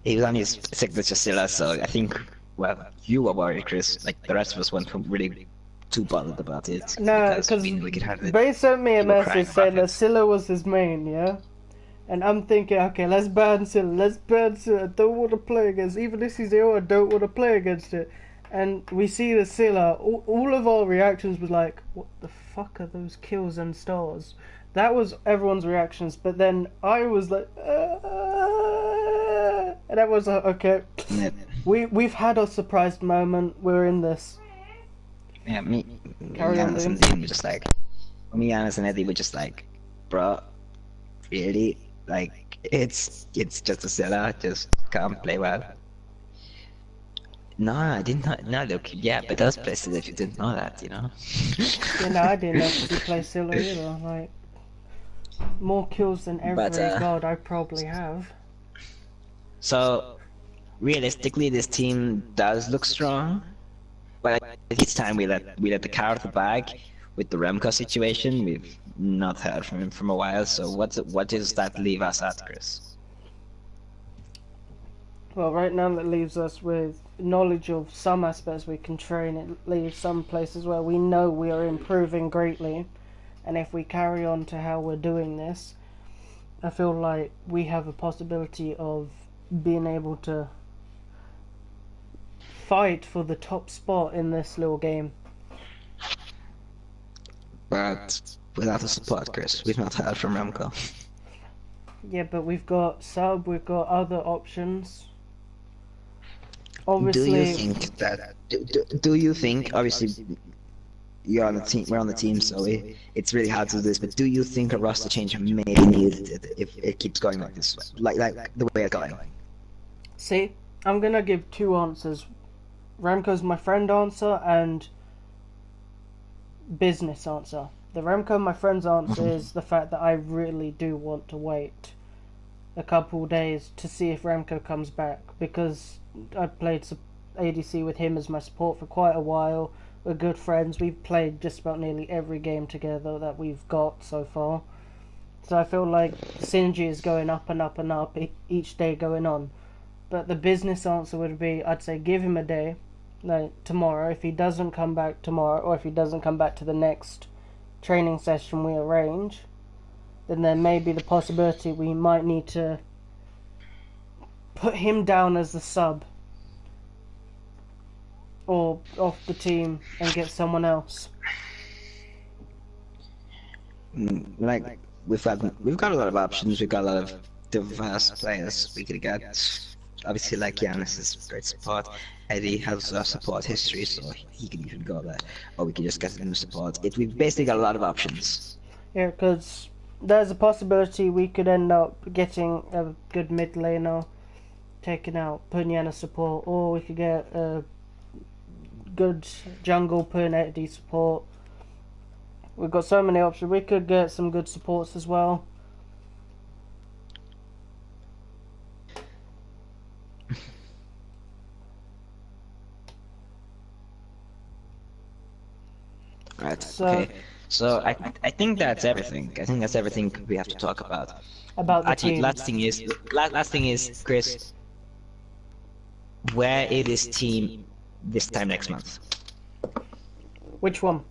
S2: he was on his signature Scylla, so I think, well, you were worried, Chris. Like, the rest of us weren't really too bothered about it.
S1: No, because Bay sent me a message saying that Scylla was his main, yeah? And I'm thinking, okay, let's ban Scylla, I don't want to play against it. Even if he's ill, I don't want to play against it. And we see the Scylla, all of our reactions was like, what the fuck are those kills and stars? That was everyone's reactions, but then I was like, and everyone's like, okay, we've had a surprised moment, we're in this.
S2: Yeah, Giannis and Dean were just like, Giannis and Eddie were just like, bro, really? Like, it's just a Scylla, just can't play well. No, I did not know. Look, yeah, but those places if you didn't know that, you know.
S1: You know, I didn't actually play Scylla either. Like, more kills than
S2: But
S1: every god I probably have.
S2: so realistically, this team does look strong, but each time we let the cat out of the bag with the Remco situation. We've not heard from him from a while. So what does that leave us at, Chris?
S1: Well, right now that leaves us with knowledge of some aspects we can train. It leaves some places where we know we are improving greatly, and if we carry on to how we're doing this, I feel like we have a possibility of being able to fight for the top spot in this little game.
S2: But without the support, Chris, we've not heard from Remco.
S1: Yeah, but we've got sub, we've got other options. Obviously,
S2: do you think that? Do you think? Obviously, you're on the team. We're on the team, so it's really hard to do this. But do you think a roster change may be needed if it keeps going like this, like the way it's going?
S1: See, I'm gonna give two answers. Remco's my friend answer and business answer. The Remco my friend's answer is the fact that I really do want to wait a couple days to see if Remco comes back, because I played ADC with him as my support for quite a while. We're good friends. We've played just about nearly every game together that we've got so far. So I feel like synergy is going up and up and up each day going on. But the business answer would be, I'd say give him a day, like tomorrow. If he doesn't come back tomorrow, or if he doesn't come back to the next training session we arrange, then there may be the possibility we might need to put him down as the sub or off the team and get someone else.
S2: Like we've got a lot of options. We've got a lot of diverse players we could get. Obviously, like Giannis is great support. Eddie has a support history, so he could even go there. Or we could just get him support. We've basically got a lot of options.
S1: Yeah, because there's a possibility we could end up getting a good mid laner, taking out Punyan support, or we could get a good jungle Pun Eddie support. We've got so many options. We could get some good supports as well.
S2: Right. Okay. So I think that's everything. I think that's everything we have to talk about.
S1: About the
S2: Actually,
S1: team.
S2: last thing is, Chris, where is this team this time next month?
S1: Which one?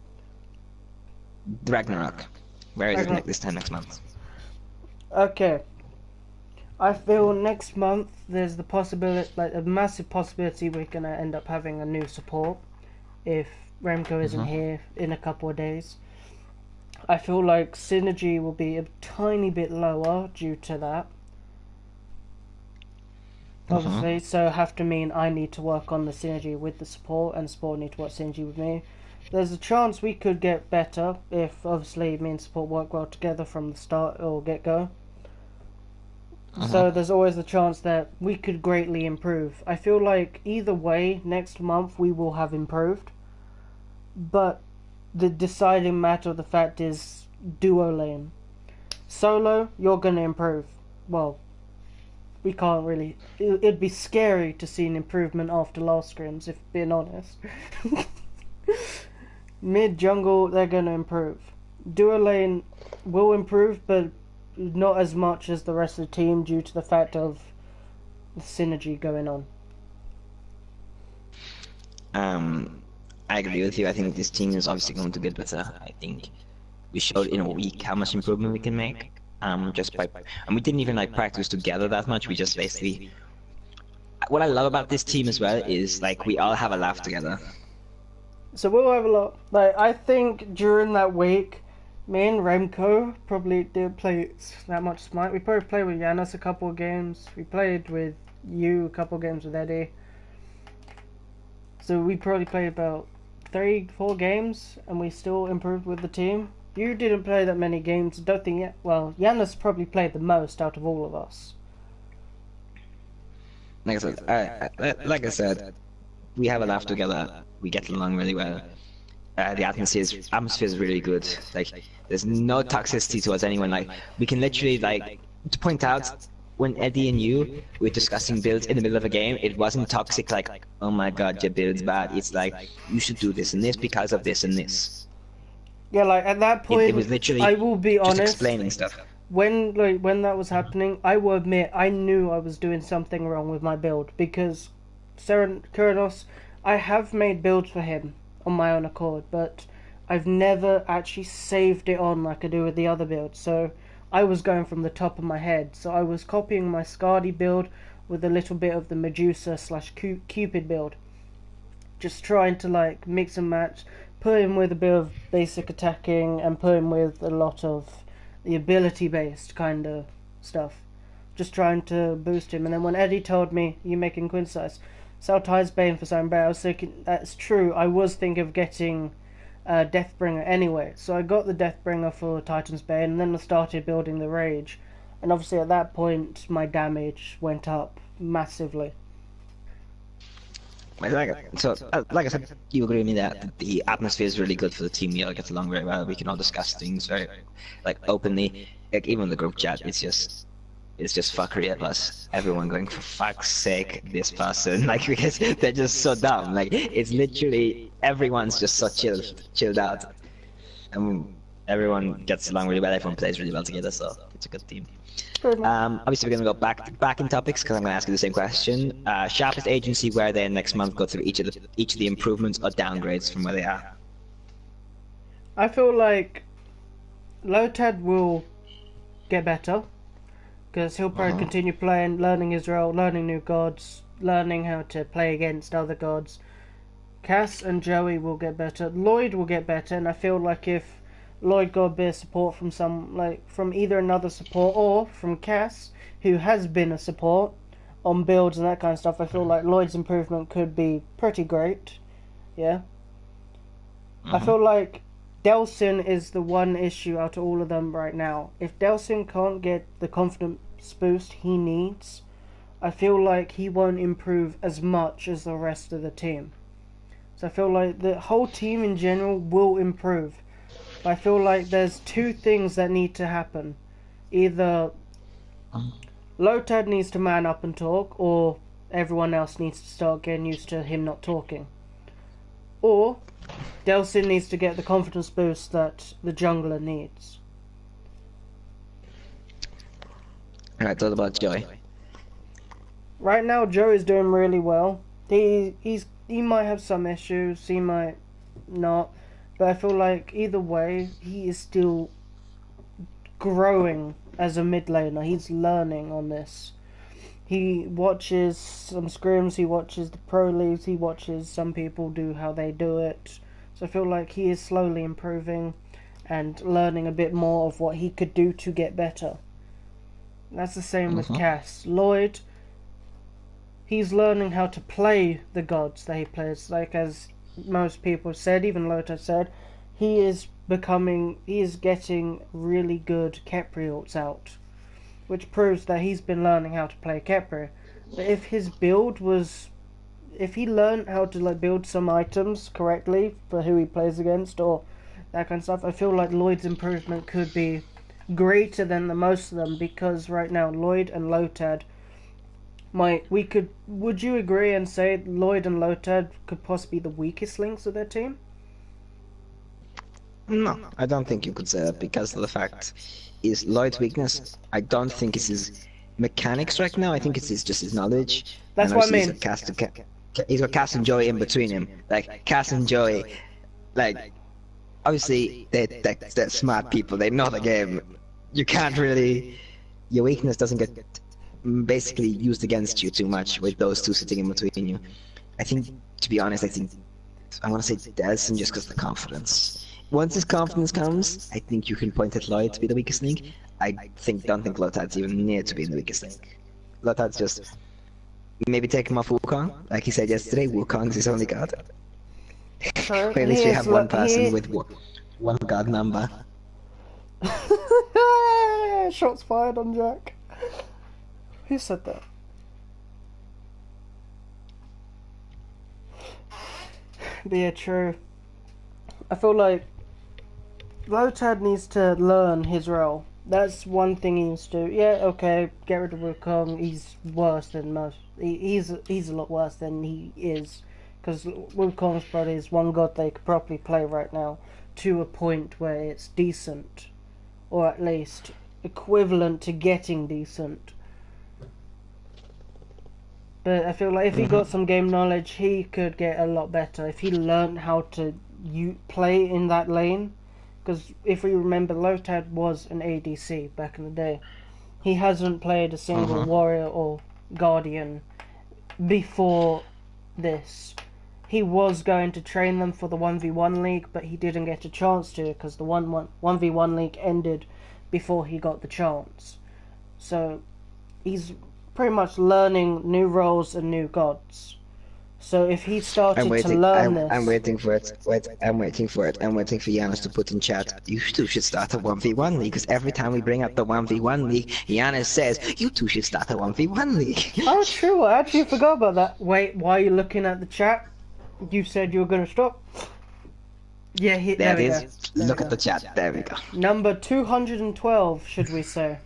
S2: Ragnarok. Where is it this time next month?
S1: Okay. I feel next month there's the possibility, like a massive possibility, we're gonna end up having a new support if Remco isn't here in a couple of days. I feel like synergy will be a tiny bit lower due to that. Obviously, so have to mean I need to work on the synergy with the support, and support need to work synergy with me. There's a chance we could get better if obviously me and support work well together from the start or get-go. So there's always the chance that we could greatly improve. I feel like either way, next month we will have improved. But the deciding matter of the fact is duo lane. Solo, you're going to improve. Well, we can't really... It'd be scary to see an improvement after last scrims, if being honest. Mid jungle, they're going to improve. Duo lane will improve, but not as much as the rest of the team due to the fact of the synergy going on.
S2: I agree with you. I think this team is obviously going to get better. I think we showed in a week how much improvement we can make. Just by, and we didn't even like practice together that much. We just basically. What I love about this team as well is like we all have a laugh together.
S1: So we'll have a lot. Like I think during that week, me and Remco probably didn't play that much Smite. We probably played with Giannis a couple of games. We played with you a couple of games with Eddie. So we probably played about 3-4 games, and we still improved with the team. You didn't play that many games. Don't think yet. Well, Giannis probably played the most out of all of us.
S2: Like I said, we have a laugh together. We get along really well. The atmosphere is really good. Like, there's no toxicity towards anyone. Like, we can literally, like, to point out, when Eddie and you were discussing builds in the middle of a game, it wasn't toxic like, oh my god, your build's bad. It's like, you should do this and this because of this and this.
S1: Yeah, like at that point,
S2: It was literally
S1: I will be
S2: just
S1: honest.
S2: explaining stuff.
S1: When that was happening, I will admit I knew I was doing something wrong with my build because Kyranos, I have made builds for him on my own accord, but I've never actually saved it on like I do with the other builds. So I was going from the top of my head. So I was copying my Skadi build with a little bit of the Medusa / Cupid build, just trying to like mix and match, put him with a bit of basic attacking and put him with a lot of the ability based kind of stuff, just trying to boost him. And then when Eddie told me you're making Quinsize, Saltai's Bane for Simon Bear, I was thinking that's true. I was thinking of getting Deathbringer anyway, so I got the Deathbringer for Titan's Bane, and then I started building the Rage, and obviously at that point my damage went up massively.
S2: Like I said, you agree with me that the atmosphere is really good for the team. We all get along very well. We can all discuss things very, like, openly. Like, even in the group chat, it's just fuckery at us. Everyone going, for fuck's sake, this person. Like, because they're just so dumb. Like, it's literally, everyone's just so chilled out. And everyone gets along really well. Everyone plays really well together, so it's a good team. Obviously, we're going to go back in topics because I'm going to ask you the same question. Sharpest agency, where they next month go through each of the improvements or downgrades from where they are.
S1: I feel like Lotad will get better because he'll probably continue playing, learning his role, learning new gods, learning how to play against other gods. Cass and Joey will get better. Lloyd will get better, and I feel like if Lloyd got a bit of support from either another support or from Cass, who has been a support on builds and that kind of stuff, I feel like Lloyd's improvement could be pretty great. Yeah. I feel like Delsin is the one issue out of all of them right now. If Delsin can't get the confidence boost he needs, I feel like he won't improve as much as the rest of the team. So I feel like the whole team in general will improve. I feel like there's two things that need to happen. Either Lotad needs to man up and talk, or everyone else needs to start getting used to him not talking. Or Delsin needs to get the confidence boost that the jungler needs.
S2: Alright, what about Joey?
S1: Right now, Joe is doing really well. He might have some issues, he might not. But I feel like either way, he is still growing as a mid laner. He's learning on this. He watches some scrims, he watches the pro leagues, he watches some people do how they do it. So I feel like he is slowly improving and learning a bit more of what he could do to get better. That's the same with Cass. Lloyd, he's learning how to play the gods that he plays. Like, as most people said, even Lota said, he is getting really good Khepri ults out, which proves that he's been learning how to play Khepri. But if he learned how to build some items correctly for who he plays against or that kind of stuff, I feel like Lloyd's improvement could be greater than the most of them, because right now Lloyd and Lotad would you agree and say Lloyd and Lotad could possibly be the weakest links of their team?
S2: No, I don't think you could say that, because of the fact is Lloyd's weakness, I don't think it's his mechanics right now, I think it's just his knowledge.
S1: That's what I mean.
S2: He's got Cass and Joey in between him. Like, Cass and Joey, like, obviously they're smart people, they know the game. You can't really, your weakness doesn't get basically used against you too much with those two sitting in between you. I think, to be honest, I want to say Delsin just because of the confidence. Once his confidence comes, I think you can point at Lloyd to be the weakest link. I don't think Lotad's even near to being the weakest link. Lotad's just maybe take him off Wukong, like he said yesterday. Wukong's his only god. At least we have one person with one god number.
S1: Shots fired on Jack. Who said that? Yeah, true. I feel like Lotad needs to learn his role. That's one thing he needs to do. Yeah, okay, get rid of Wukong. He's worse than most. He's a lot worse than he is. Because Wukong's probably is one god they could properly play right now to a point where it's decent. Or at least equivalent to getting decent. But I feel like if he got some game knowledge, he could get a lot better. If he learned how to play in that lane. Because if we remember, Lotad was an ADC back in the day. He hasn't played a single warrior or guardian before this. He was going to train them for the 1v1 league, but he didn't get a chance to because the 1v1 league ended before he got the chance. So he's pretty much learning new roles and new gods. So if he started to learn this...
S2: I'm waiting for it. I'm waiting for it. I'm waiting for Giannis to put in chat, you two should start a 1v1 league, because every time we bring up the 1v1 league, Giannis says, you two should start a 1v1 league.
S1: Oh, true. I actually forgot about that. Wait, why are you looking at the chat? You said you were going to stop. Yeah, there we go.
S2: Look at the chat. There we go.
S1: Number 212, should we say.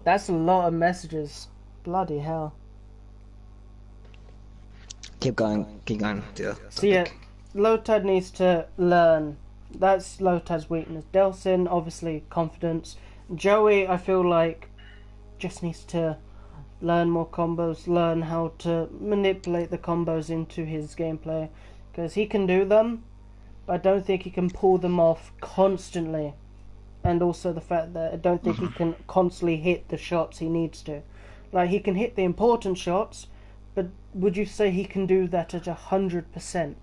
S1: That's a lot of messages. Bloody hell.
S2: Keep going, deal.
S1: So yeah, Lotad needs to learn. That's Lotad's weakness. Delsin, obviously, confidence. Joey, I feel like, just needs to learn more combos, learn how to manipulate the combos into his gameplay. Because he can do them, but I don't think he can pull them off constantly. And also the fact that I don't think he can constantly hit the shots he needs to. Like, he can hit the important shots, but would you say he can do that at 100%?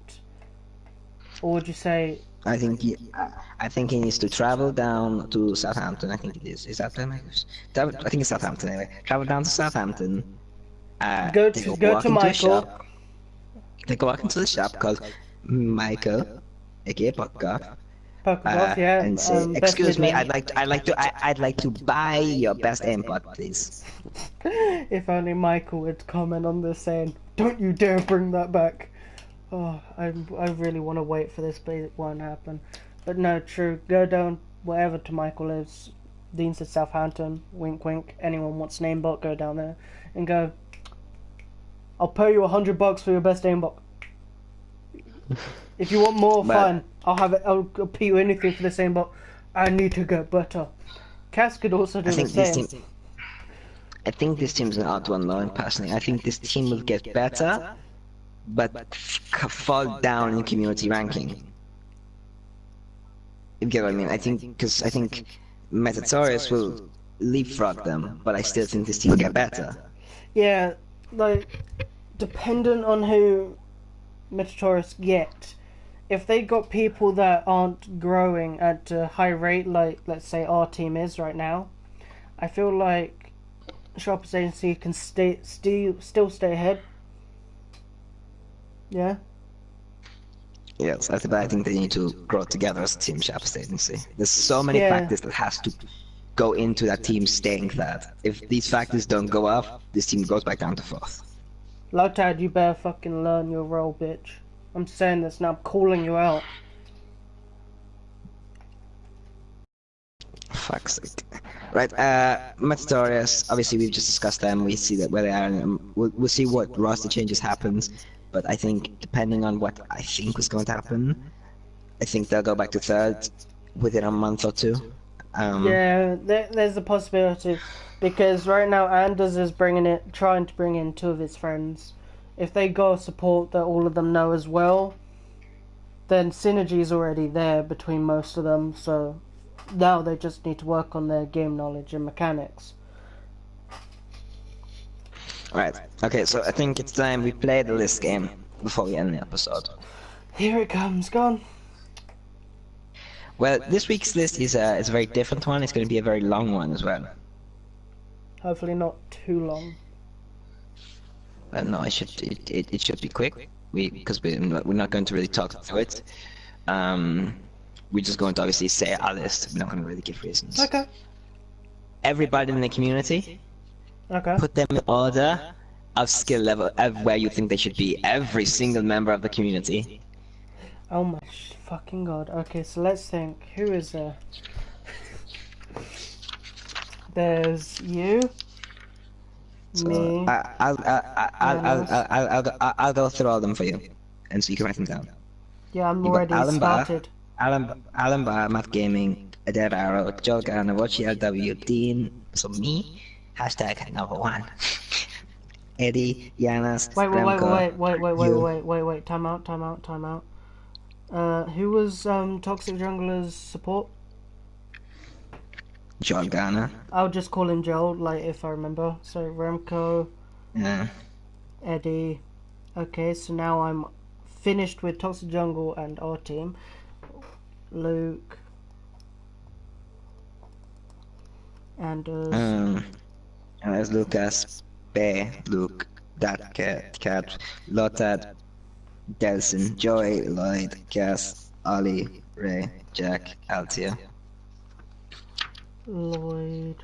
S1: Or would you say...
S2: I think he needs to travel down to Southampton. I think it is. Is that where I think it's Southampton anyway. Travel down to Southampton.
S1: Go to Michael.
S2: Take a walk into the shop called Michael, aka Pokka.
S1: Yeah.
S2: And say, excuse me, I'd like to buy your best aimbot, please.
S1: If only Michael would comment on this saying, "Don't you dare bring that back." Oh, I really want to wait for this, but it won't happen. But no, true. Go down wherever to Michael lives. Dean said Southampton. Wink, wink. Anyone wants an aimbot, go down there and go. I'll pay you $100 for your best aimbot. If you want more, fine. I'll have it. I'll pay you anything for this aimbot. I need to get better. Cass could also do the same.
S2: I think this team's an odd one, though, personally. I think this team will get better, but fall down in community ranking. You get what I mean? I think Metasaurus will leapfrog them, but I still think this team will get better.
S1: Yeah, like, dependent on who Metasaurus get. If they got people that aren't growing at a high rate, like, let's say our team is right now, I feel like Sharpest Agency can still stay ahead. Yeah?
S2: Yes, but I think they need to grow together as a team, Sharpest Agency. There's so many factors that has to go into that team staying third. If these factors don't go up, this team goes back down to fourth.
S1: Lotad, you better fucking learn your role, bitch. I'm saying this now, I'm calling you out.
S2: Fuck's sake. Right, Metasaurus, obviously we've just discussed them, we see that where they are, and we'll see what roster changes happens, but I think, depending on what I think was going to happen, I think they'll go back to third within a month or two.
S1: Yeah, there's a possibility, because right now Anders is trying to bring in two of his friends. If they got support that all of them know as well, then synergy is already there between most of them, so now they just need to work on their game knowledge and mechanics.
S2: Right, okay, so I think it's time we play the list game before we end the episode.
S1: Here it comes, gone.
S2: Well, this week's list is a very different one. It's going to be a very long one as well.
S1: Hopefully not too long.
S2: No, it should be quick. Because we're not going to really talk through it. We're just going to obviously say our list. We're not going to really give reasons.
S1: Okay.
S2: Everybody in the community.
S1: Okay.
S2: Put them in order of skill level of where you think they should be. Every single member of the community.
S1: Oh my fucking god. Okay, so let's think. Who is there? There's you,
S2: So
S1: me,
S2: I'll go through all of them for you, and so you can write them down.
S1: yeah, I'm
S2: You got
S1: already started.
S2: Alan Barr, Matt Gaming, Adair Arrow, Joel Garner, Watchy LW, Dean, so me, hashtag #1, Eddie, Yanis,
S1: Wait. Time out. Who was Toxic Jungler's support?
S2: Joel Garner.
S1: I'll just call him Joel, like if I remember. So Remco,
S2: Yeah.
S1: Eddie. Okay, so now I'm finished with Toxic Jungle and our team. Luke. Anders.
S2: And there's Lucas, Bear, Luke, that cat, Lotad, Delson, Joy, Lloyd, Cass, Ollie, Ray, Jack, Altia.
S1: Lloyd.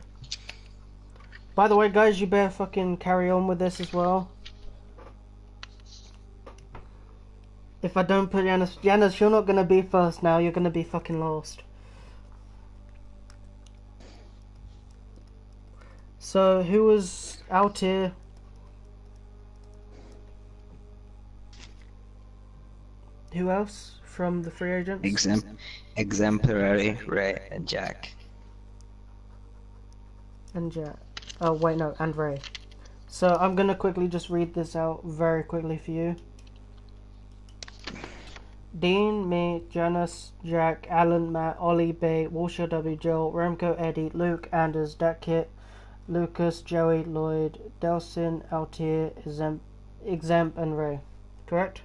S1: By the way, guys, you better fucking carry on with this as well. If I don't put Yanis, you're not gonna be first now. You're gonna be fucking last. So who was out here? Who else from the free agents?
S2: Exemplary, Ray, and Jack.
S1: And Jack. Oh wait, no, and Ray. So I'm gonna quickly just read this out very quickly for you. Dean, me, Janice, Jack, Alan, Matt, Ollie, Bay, Walsha W, Joel, Remco, Eddie, Luke, Anders, Datkit, Lucas, Joey, Lloyd, Delsin, Altier, Exempt, and Ray. Correct?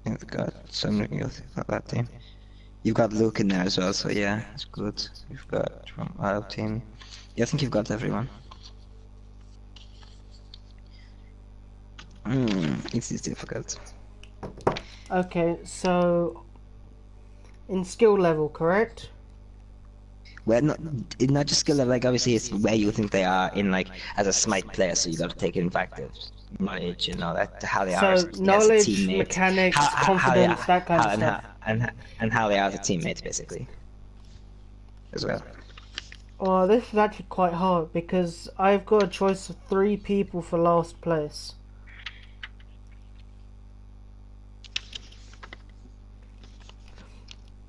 S2: You've got some of that team. You've got Luke in there as well, so yeah, it's good. You've got from our team. Yeah, I think you've got everyone. It is difficult.
S1: Okay, so in skill level, correct?
S2: Well, not just skill level, like obviously it's where you think they are in like as a smite player, so you got to take in factors, knowledge, you know, that how they are.
S1: So knowledge, mechanics, confidence, that kind of stuff.
S2: And how they are as a teammate, basically, as well.
S1: Oh, this is actually quite hard because I've got a choice of 3 people for last place.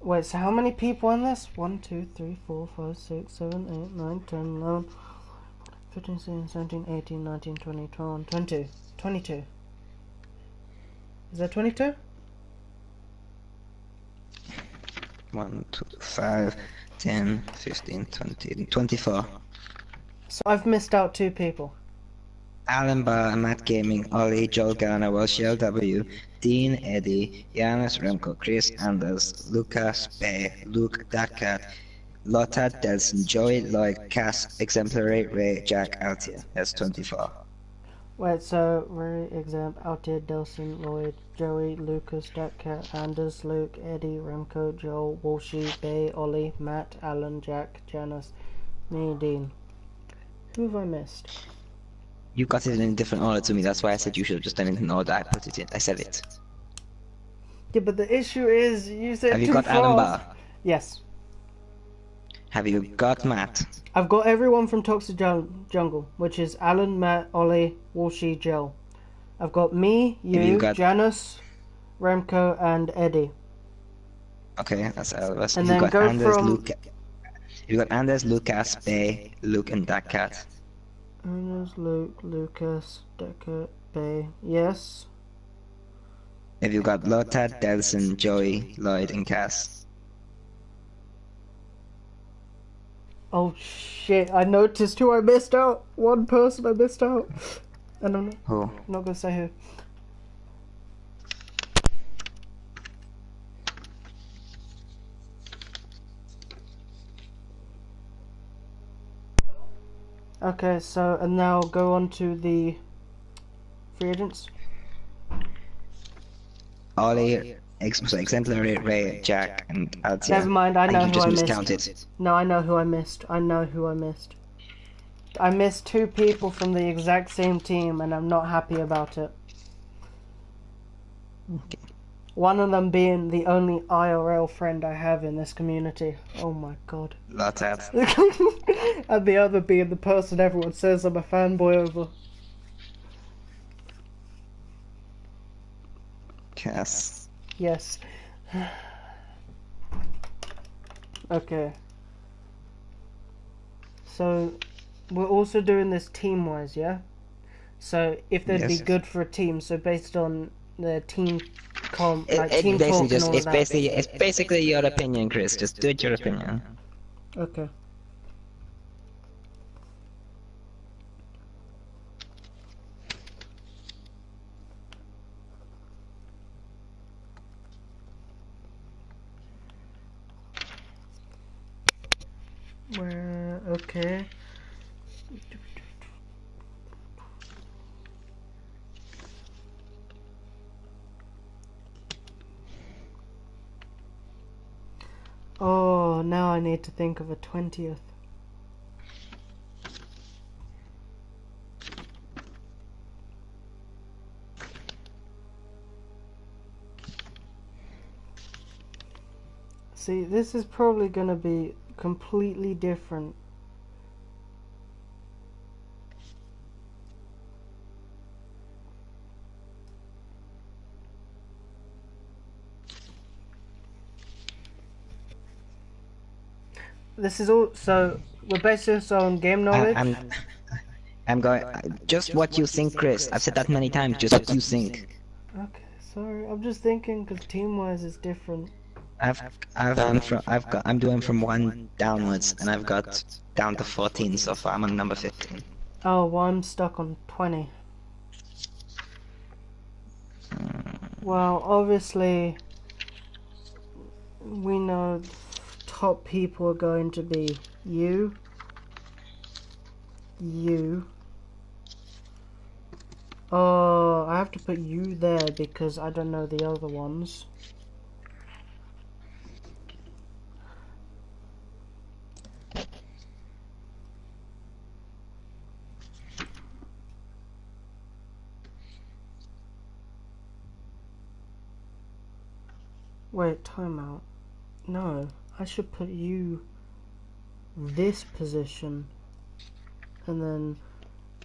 S1: Wait, so how many people in this? 1, 2, 3, 4, 5, 6, 7, 8, 9, 10, 11, 15, 16, 17, 18, 19, 20, 21, 22. 22. Is that 22?
S2: 1, 2, 5, 10, 15, 20, 24.
S1: So I've missed out 2 people.
S2: Alan Barr, Matt Gaming, Ollie, Joel Garner, Welsh LW, Dean, Eddie, Yanis, Remco, Chris, Anders, Lucas, Bay, Luke, Dakat, Lotta, Delson, Joey, Lloyd, Cass, Exemplary, Ray, Jack, Altia. That's 24.
S1: Wait, so Ray, Altia, Delson, Lloyd, Joey, Lucas, Dakat, Anders, Luke, Eddie, Remco, Joel, Walshy, Bay, Ollie, Matt, Alan, Jack, Janice, me, Dean. Who have I missed?
S2: You got it in a different order to me, that's why I said you should have just done it in the order I put it in. I said it.
S1: Yeah, but the issue is, you said
S2: Have you
S1: too
S2: got
S1: fast.
S2: Alan Barr?
S1: Yes.
S2: Have you got Matt?
S1: I've got everyone from Toxic Jungle, which is Alan, Matt, Ollie, Walshy, Joel. I've got me, you Janice, Remco, and Eddie.
S2: Okay, that's Elvis.
S1: And then go from...
S2: Luke. You got Anders, Lucas, Bay, Luke, and Dakat.
S1: Anders, Luke, Lucas, Dakat, Bay. Yes.
S2: Have you got Lotta, Delson, Joey, Lloyd, and Cass?
S1: Oh shit, I noticed who I missed out. One person I missed out. And I'm
S2: who?
S1: Not gonna say who. Okay, so, and now go on to the free agents.
S2: Ollie, Exemplary, Ray, Jack, and Altia.
S1: Never mind, I know who I missed.
S2: Miscounted.
S1: No, I know who I missed. I know who I missed. I missed 2 people from the exact same team, and I'm not happy about it.
S2: Okay.
S1: One of them being the only IRL friend I have in this community. Oh my god.
S2: Lots of.
S1: And the other being the person everyone says I'm a fanboy over.
S2: Yes.
S1: Yes. Okay. So, we're also doing this team-wise, yeah? So, if they'd be
S2: Yes.
S1: good for a team, so based on the team team
S2: Basically
S1: talk and all of
S2: it's
S1: that.
S2: basically your opinion, Chris. Just do it your opinion.
S1: Okay. Okay. Oh, now I need to think of a 20th. See, this is probably gonna be completely different. This is all, so we're based this on game knowledge.
S2: I'm going. Just what you think, Chris. I've said that many times. Just what you think.
S1: Okay, sorry. I'm just thinking because team-wise is different.
S2: I'm doing from 1 downwards, and I've got down to 14 so far. I'm on number 15.
S1: Oh, well, I'm stuck on 20. Well, obviously, we know top people are going to be you. Oh, I have to put you there because I don't know the other ones. Wait, timeout. No, I should put you this position and then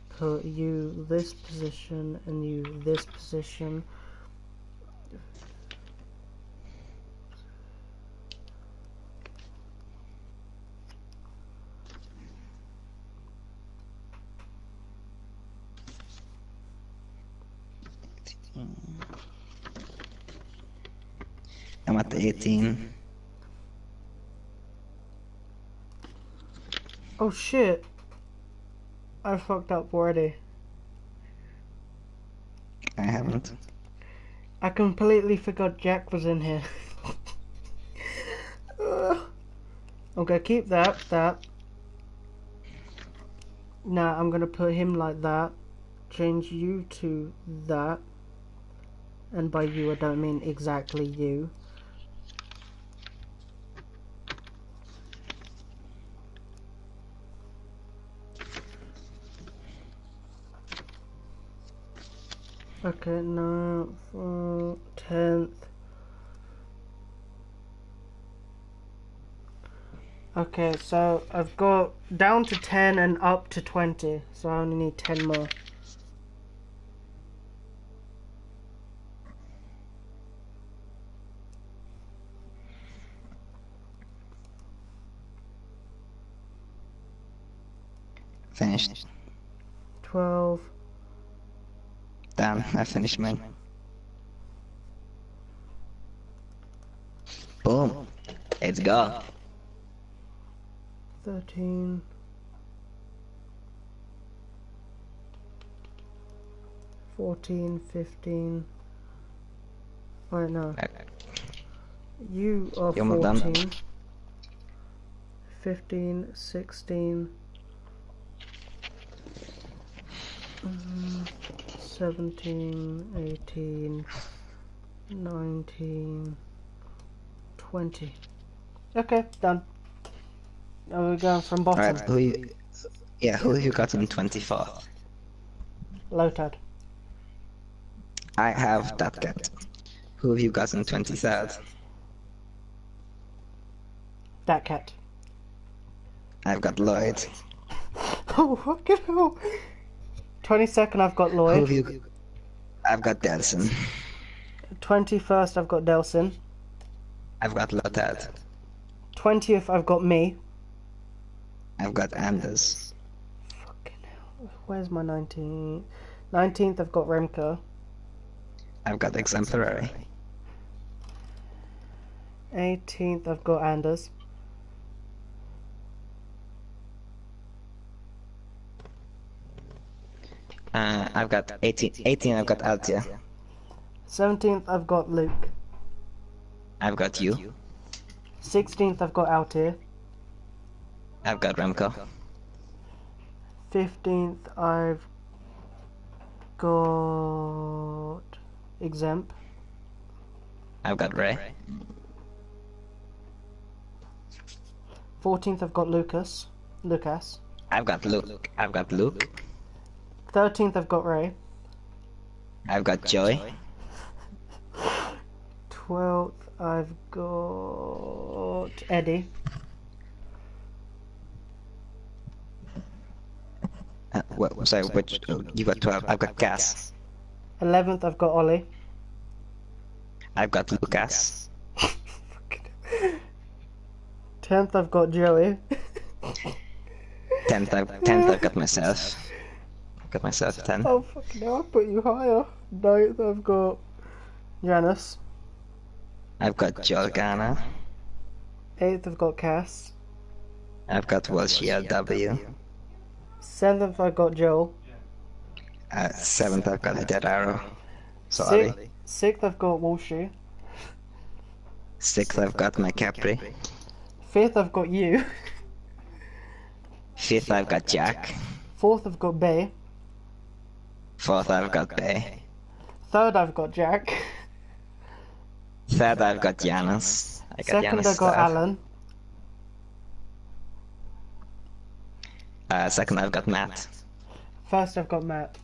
S1: put you this position and you this position.
S2: I'm at the 18.
S1: Oh shit! I fucked up already.
S2: I haven't.
S1: I completely forgot Jack was in here. I'm gonna keep that. Now I'm gonna put him like that. Change you to that. And by you I don't mean exactly you. Okay, now for 10th. Okay, so I've got down to 10 and up to 20, so I only need 10 more.
S2: Finished.
S1: 12.
S2: Done. I finished mine. Boom. Let's go.
S1: 13. 14, 15. Wait, no. You are
S2: You're almost done.
S1: 14. 15, 16. 17, 18, 19, 20. Okay, done. Now we're going from bottom.
S2: Alright, Yeah, who have you got on 24th?
S1: Lotad.
S2: I have that cat. Who have you got on 23rd?
S1: That cat.
S2: I've got Lloyd.
S1: Oh, fucking hell. 22nd, I've got
S2: Who
S1: Lloyd.
S2: have you? I've got Delson.
S1: 21st, I've got Delson.
S2: I've got Lotad.
S1: 20th, I've got me.
S2: I've got Anders.
S1: Fucking hell. Where's my 19th? 19th, I've got Remco.
S2: I've got Exemplary.
S1: 18th, I've got Anders.
S2: I've got 18, I've got Altia.
S1: 17th, I've got Luke.
S2: I've got you.
S1: 16th, I've got Altair.
S2: I've got Remco.
S1: 15th, I've got Exempt.
S2: I've got Ray.
S1: 14th, I've got Lucas.
S2: I've got Luke. I've got Luke.
S1: 13th, I've got Ray.
S2: I've got Joey.
S1: 12th, I've got Eddie.
S2: Sorry, which? You got 12. I've got Gas.
S1: 11th, I've got Ollie.
S2: I've got Lucas.
S1: 10th, I've got Joey.
S2: 10th, I've got myself. I've got myself 10.
S1: Oh, fucking hell, I put you higher. 9th, I've got Janice.
S2: I've got Jorgana.
S1: 8th, I've got Cass.
S2: I've got Walsh LW.
S1: 7th, I've got Joel.
S2: 7th, I've got a Dead Arrow. Sorry.
S1: 6th, I've got Walshy.
S2: 6th, I've got my Capri.
S1: 5th, I've got you.
S2: 5th, I've got Jack.
S1: 4th, I've got Bay.
S2: 4th, I've got Bay.
S1: 3rd, I've got Jack.
S2: 3rd, I've got Janus. I got
S1: 2nd,
S2: Janus
S1: I got
S2: 3rd.
S1: Alan.
S2: 2nd, I've got Matt.
S1: 1st, I've got Matt.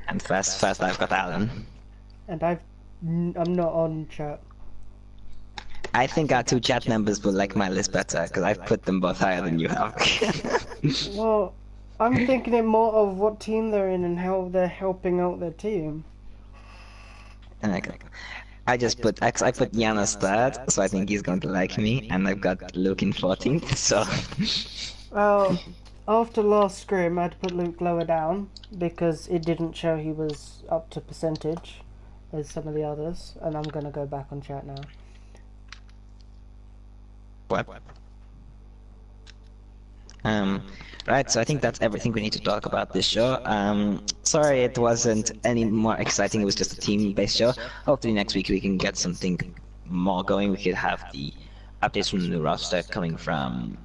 S2: And first I've got Alan.
S1: And I'm not on chat.
S2: I think our 2 chat members will like my list better, because I've put them both higher than you have.
S1: Well, I'm thinking it more of what team they're in and how they're helping out their team.
S2: Okay. I put Janus 3rd, so I think he's going to like me, and I've got Luke in 14th, so...
S1: Well, after last scrim, I had to put Luke lower down because it didn't show he was up to percentage as some of the others, and I'm gonna go back on chat now.
S2: What? Right, so I think that's everything we need to talk about this show. Sorry it wasn't any more exciting, it was just a team-based show. Hopefully next week we can get something more going. We could have the updates from the new roster coming from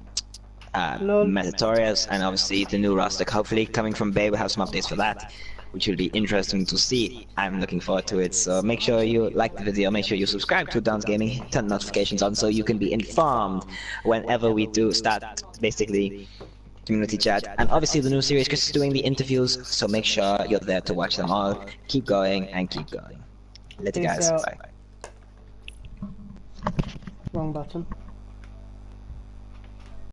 S2: Metatorias, and obviously the new roster hopefully coming from Bay. We'll have some updates for that, which will be interesting to see. I'm looking forward to it, so make sure you like the video, make sure you subscribe to Don's Gaming, turn notifications on so you can be informed whenever we do start, basically, community chat. And obviously the new series, Chris is doing the interviews, so make sure you're there to watch them all. Keep going and keep going. Later guys, bye.
S1: Wrong button.